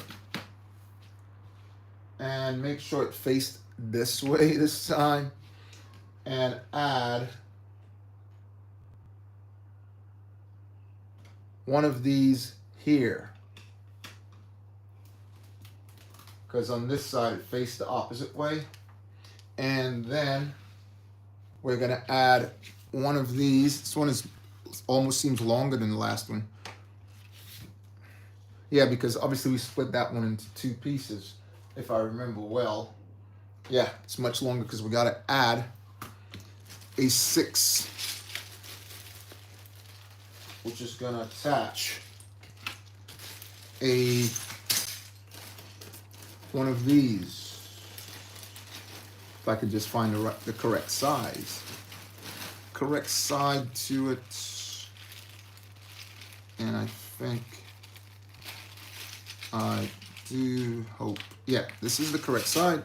and make sure it faced this way this time, and add one of these here, because on this side it faced the opposite way. And then we're gonna add one of these. This one almost seems longer than the last one. Yeah, because obviously we split that one into 2 pieces, if I remember well. Yeah, it's much longer because we gotta add a 6, which is gonna attach one of these. If I could just find the correct size. Correct side to it, and I think I do hope, yeah, this is the correct side.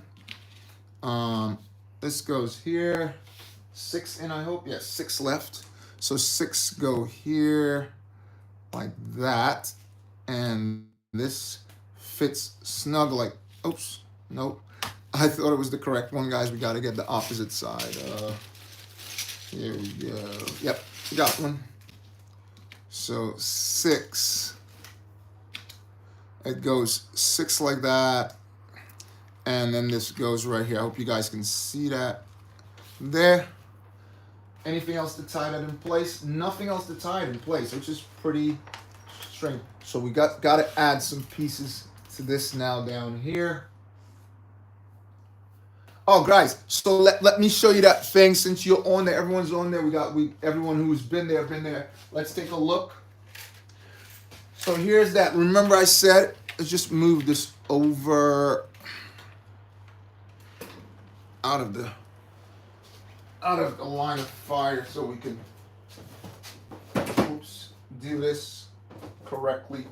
This goes here, 6 in, I hope. Yes, 6 left. So 6 go here like that, and this fits snug like, oops, nope. I thought it was the correct one, guys. We got to get the opposite side. Here we go. Yep, got one. So 6. It goes 6 like that. And then this goes right here. I hope you guys can see that. There. Anything else to tie that in place? Nothing else to tie it in place, which is pretty strange. So we got to add some pieces to this now down here. Oh, guys, so let me show you that thing since you're on there. Everyone's on there. Everyone who's been there. Let's take a look. So here's that. Remember I said, let's just move this over. out of the line of fire so we can do this correctly.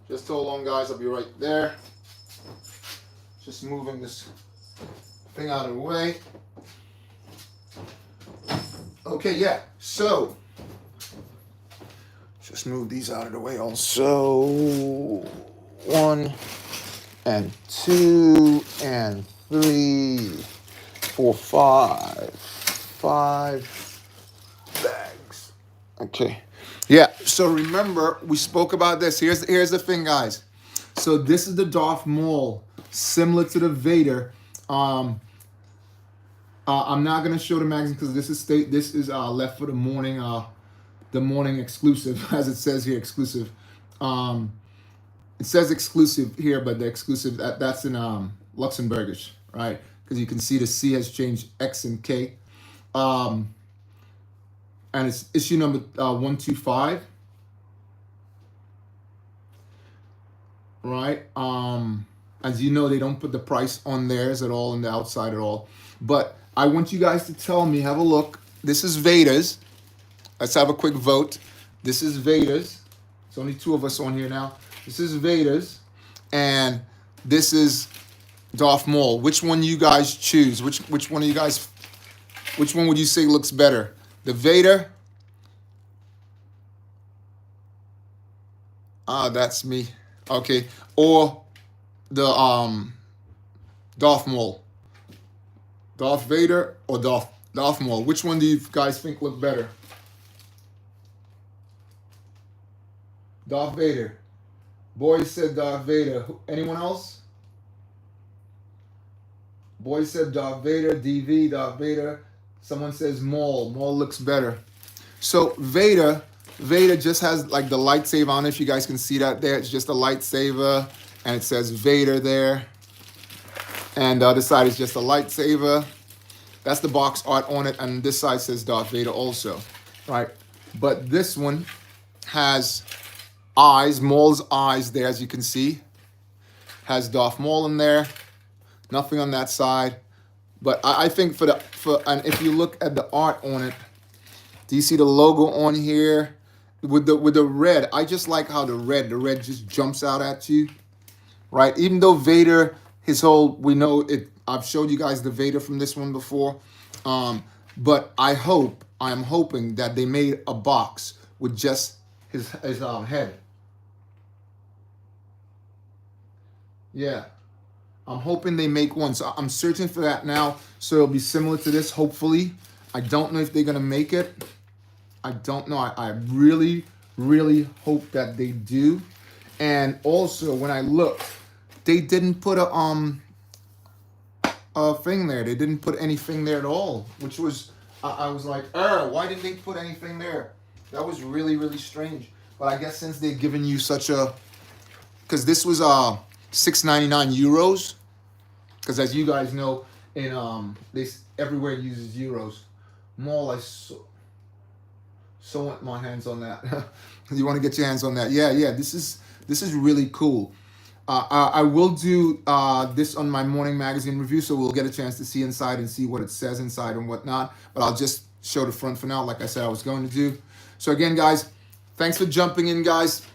Just hold on, guys. I'll be right there. Just moving this thing out of the way. Okay, yeah. So, just move these out of the way also. 1 and 2 and 3, 4, 5 bags. Okay. Yeah, so remember, we spoke about this. Here's the thing, guys. So this is the Darth Maul, similar to the Vader. I'm not gonna show the magazine because this is left for the morning exclusive, as it says here, exclusive. It says exclusive here, but the exclusive that's in Luxembourgish, right? Because you can see the C has changed X and K. And it's issue number 125, right? As you know, they don't put the price on theirs at all, on the outside at all. But I want you guys to tell me, have a look. This is Vader's. Let's have a quick vote. This is Vader's. There's only 2 of us on here now. This is Vader's, and this is Darth Maul. Which one you guys choose? Which one of you guys? Which one would you say looks better? The Vader. That's me. Okay. Or the Darth Maul. Darth Vader or Darth Maul. Which one do you guys think look better? Darth Vader. Boys said Darth Vader. Anyone else? Boys said Darth Vader. DV, Darth Vader. Someone says Maul. Maul looks better. So Vader just has like the lightsaber. I don't know if you guys can see that there. It's just a lightsaber, and it says Vader there. And the other side is just a lightsaber. That's the box art on it, and this side says Darth Vader also, right? But this one has eyes, Maul's eyes there, as you can see. Has Darth Maul in there. Nothing on that side. But I think and if you look at the art on it, do you see the logo on here with the red? I just like how the red just jumps out at you, right? Even though Vader, we know it. I've showed you guys the Vader from this one before, but I'm hoping that they made a box with just his head. Yeah. I'm hoping they make one. So I'm searching for that now. So it'll be similar to this, hopefully. I don't know if they're going to make it. I don't know. I really, really hope that they do. And also, when I look, they didn't put a thing there. They didn't put anything there at all, which was, I was like, why didn't they put anything there? That was really, really strange. But I guess since they've given you such a, because this was 6.99 euros, because as you guys know, in everywhere uses euros. Maul, I so want my hands on that. You want to get your hands on that? Yeah. This is really cool. I will do this on my morning magazine review, so we'll get a chance to see inside and see what it says inside and whatnot. But I'll just show the front for now, like I said I was going to do. So again, guys, thanks for jumping in, guys.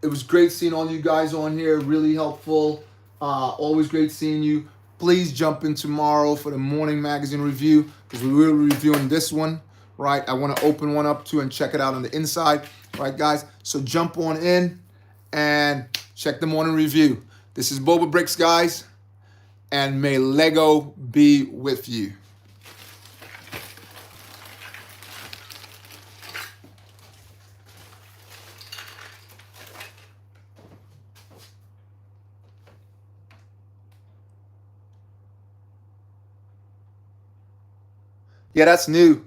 It was great seeing all you guys on here. Really helpful. Always great seeing you. Please jump in tomorrow for the morning magazine review, because we will be reviewing this one, right? I want to open one up too and check it out on the inside, right, guys? So jump on in and check the morning review. This is BOBAbrickz, guys, and may Lego be with you. Yeah, that's new.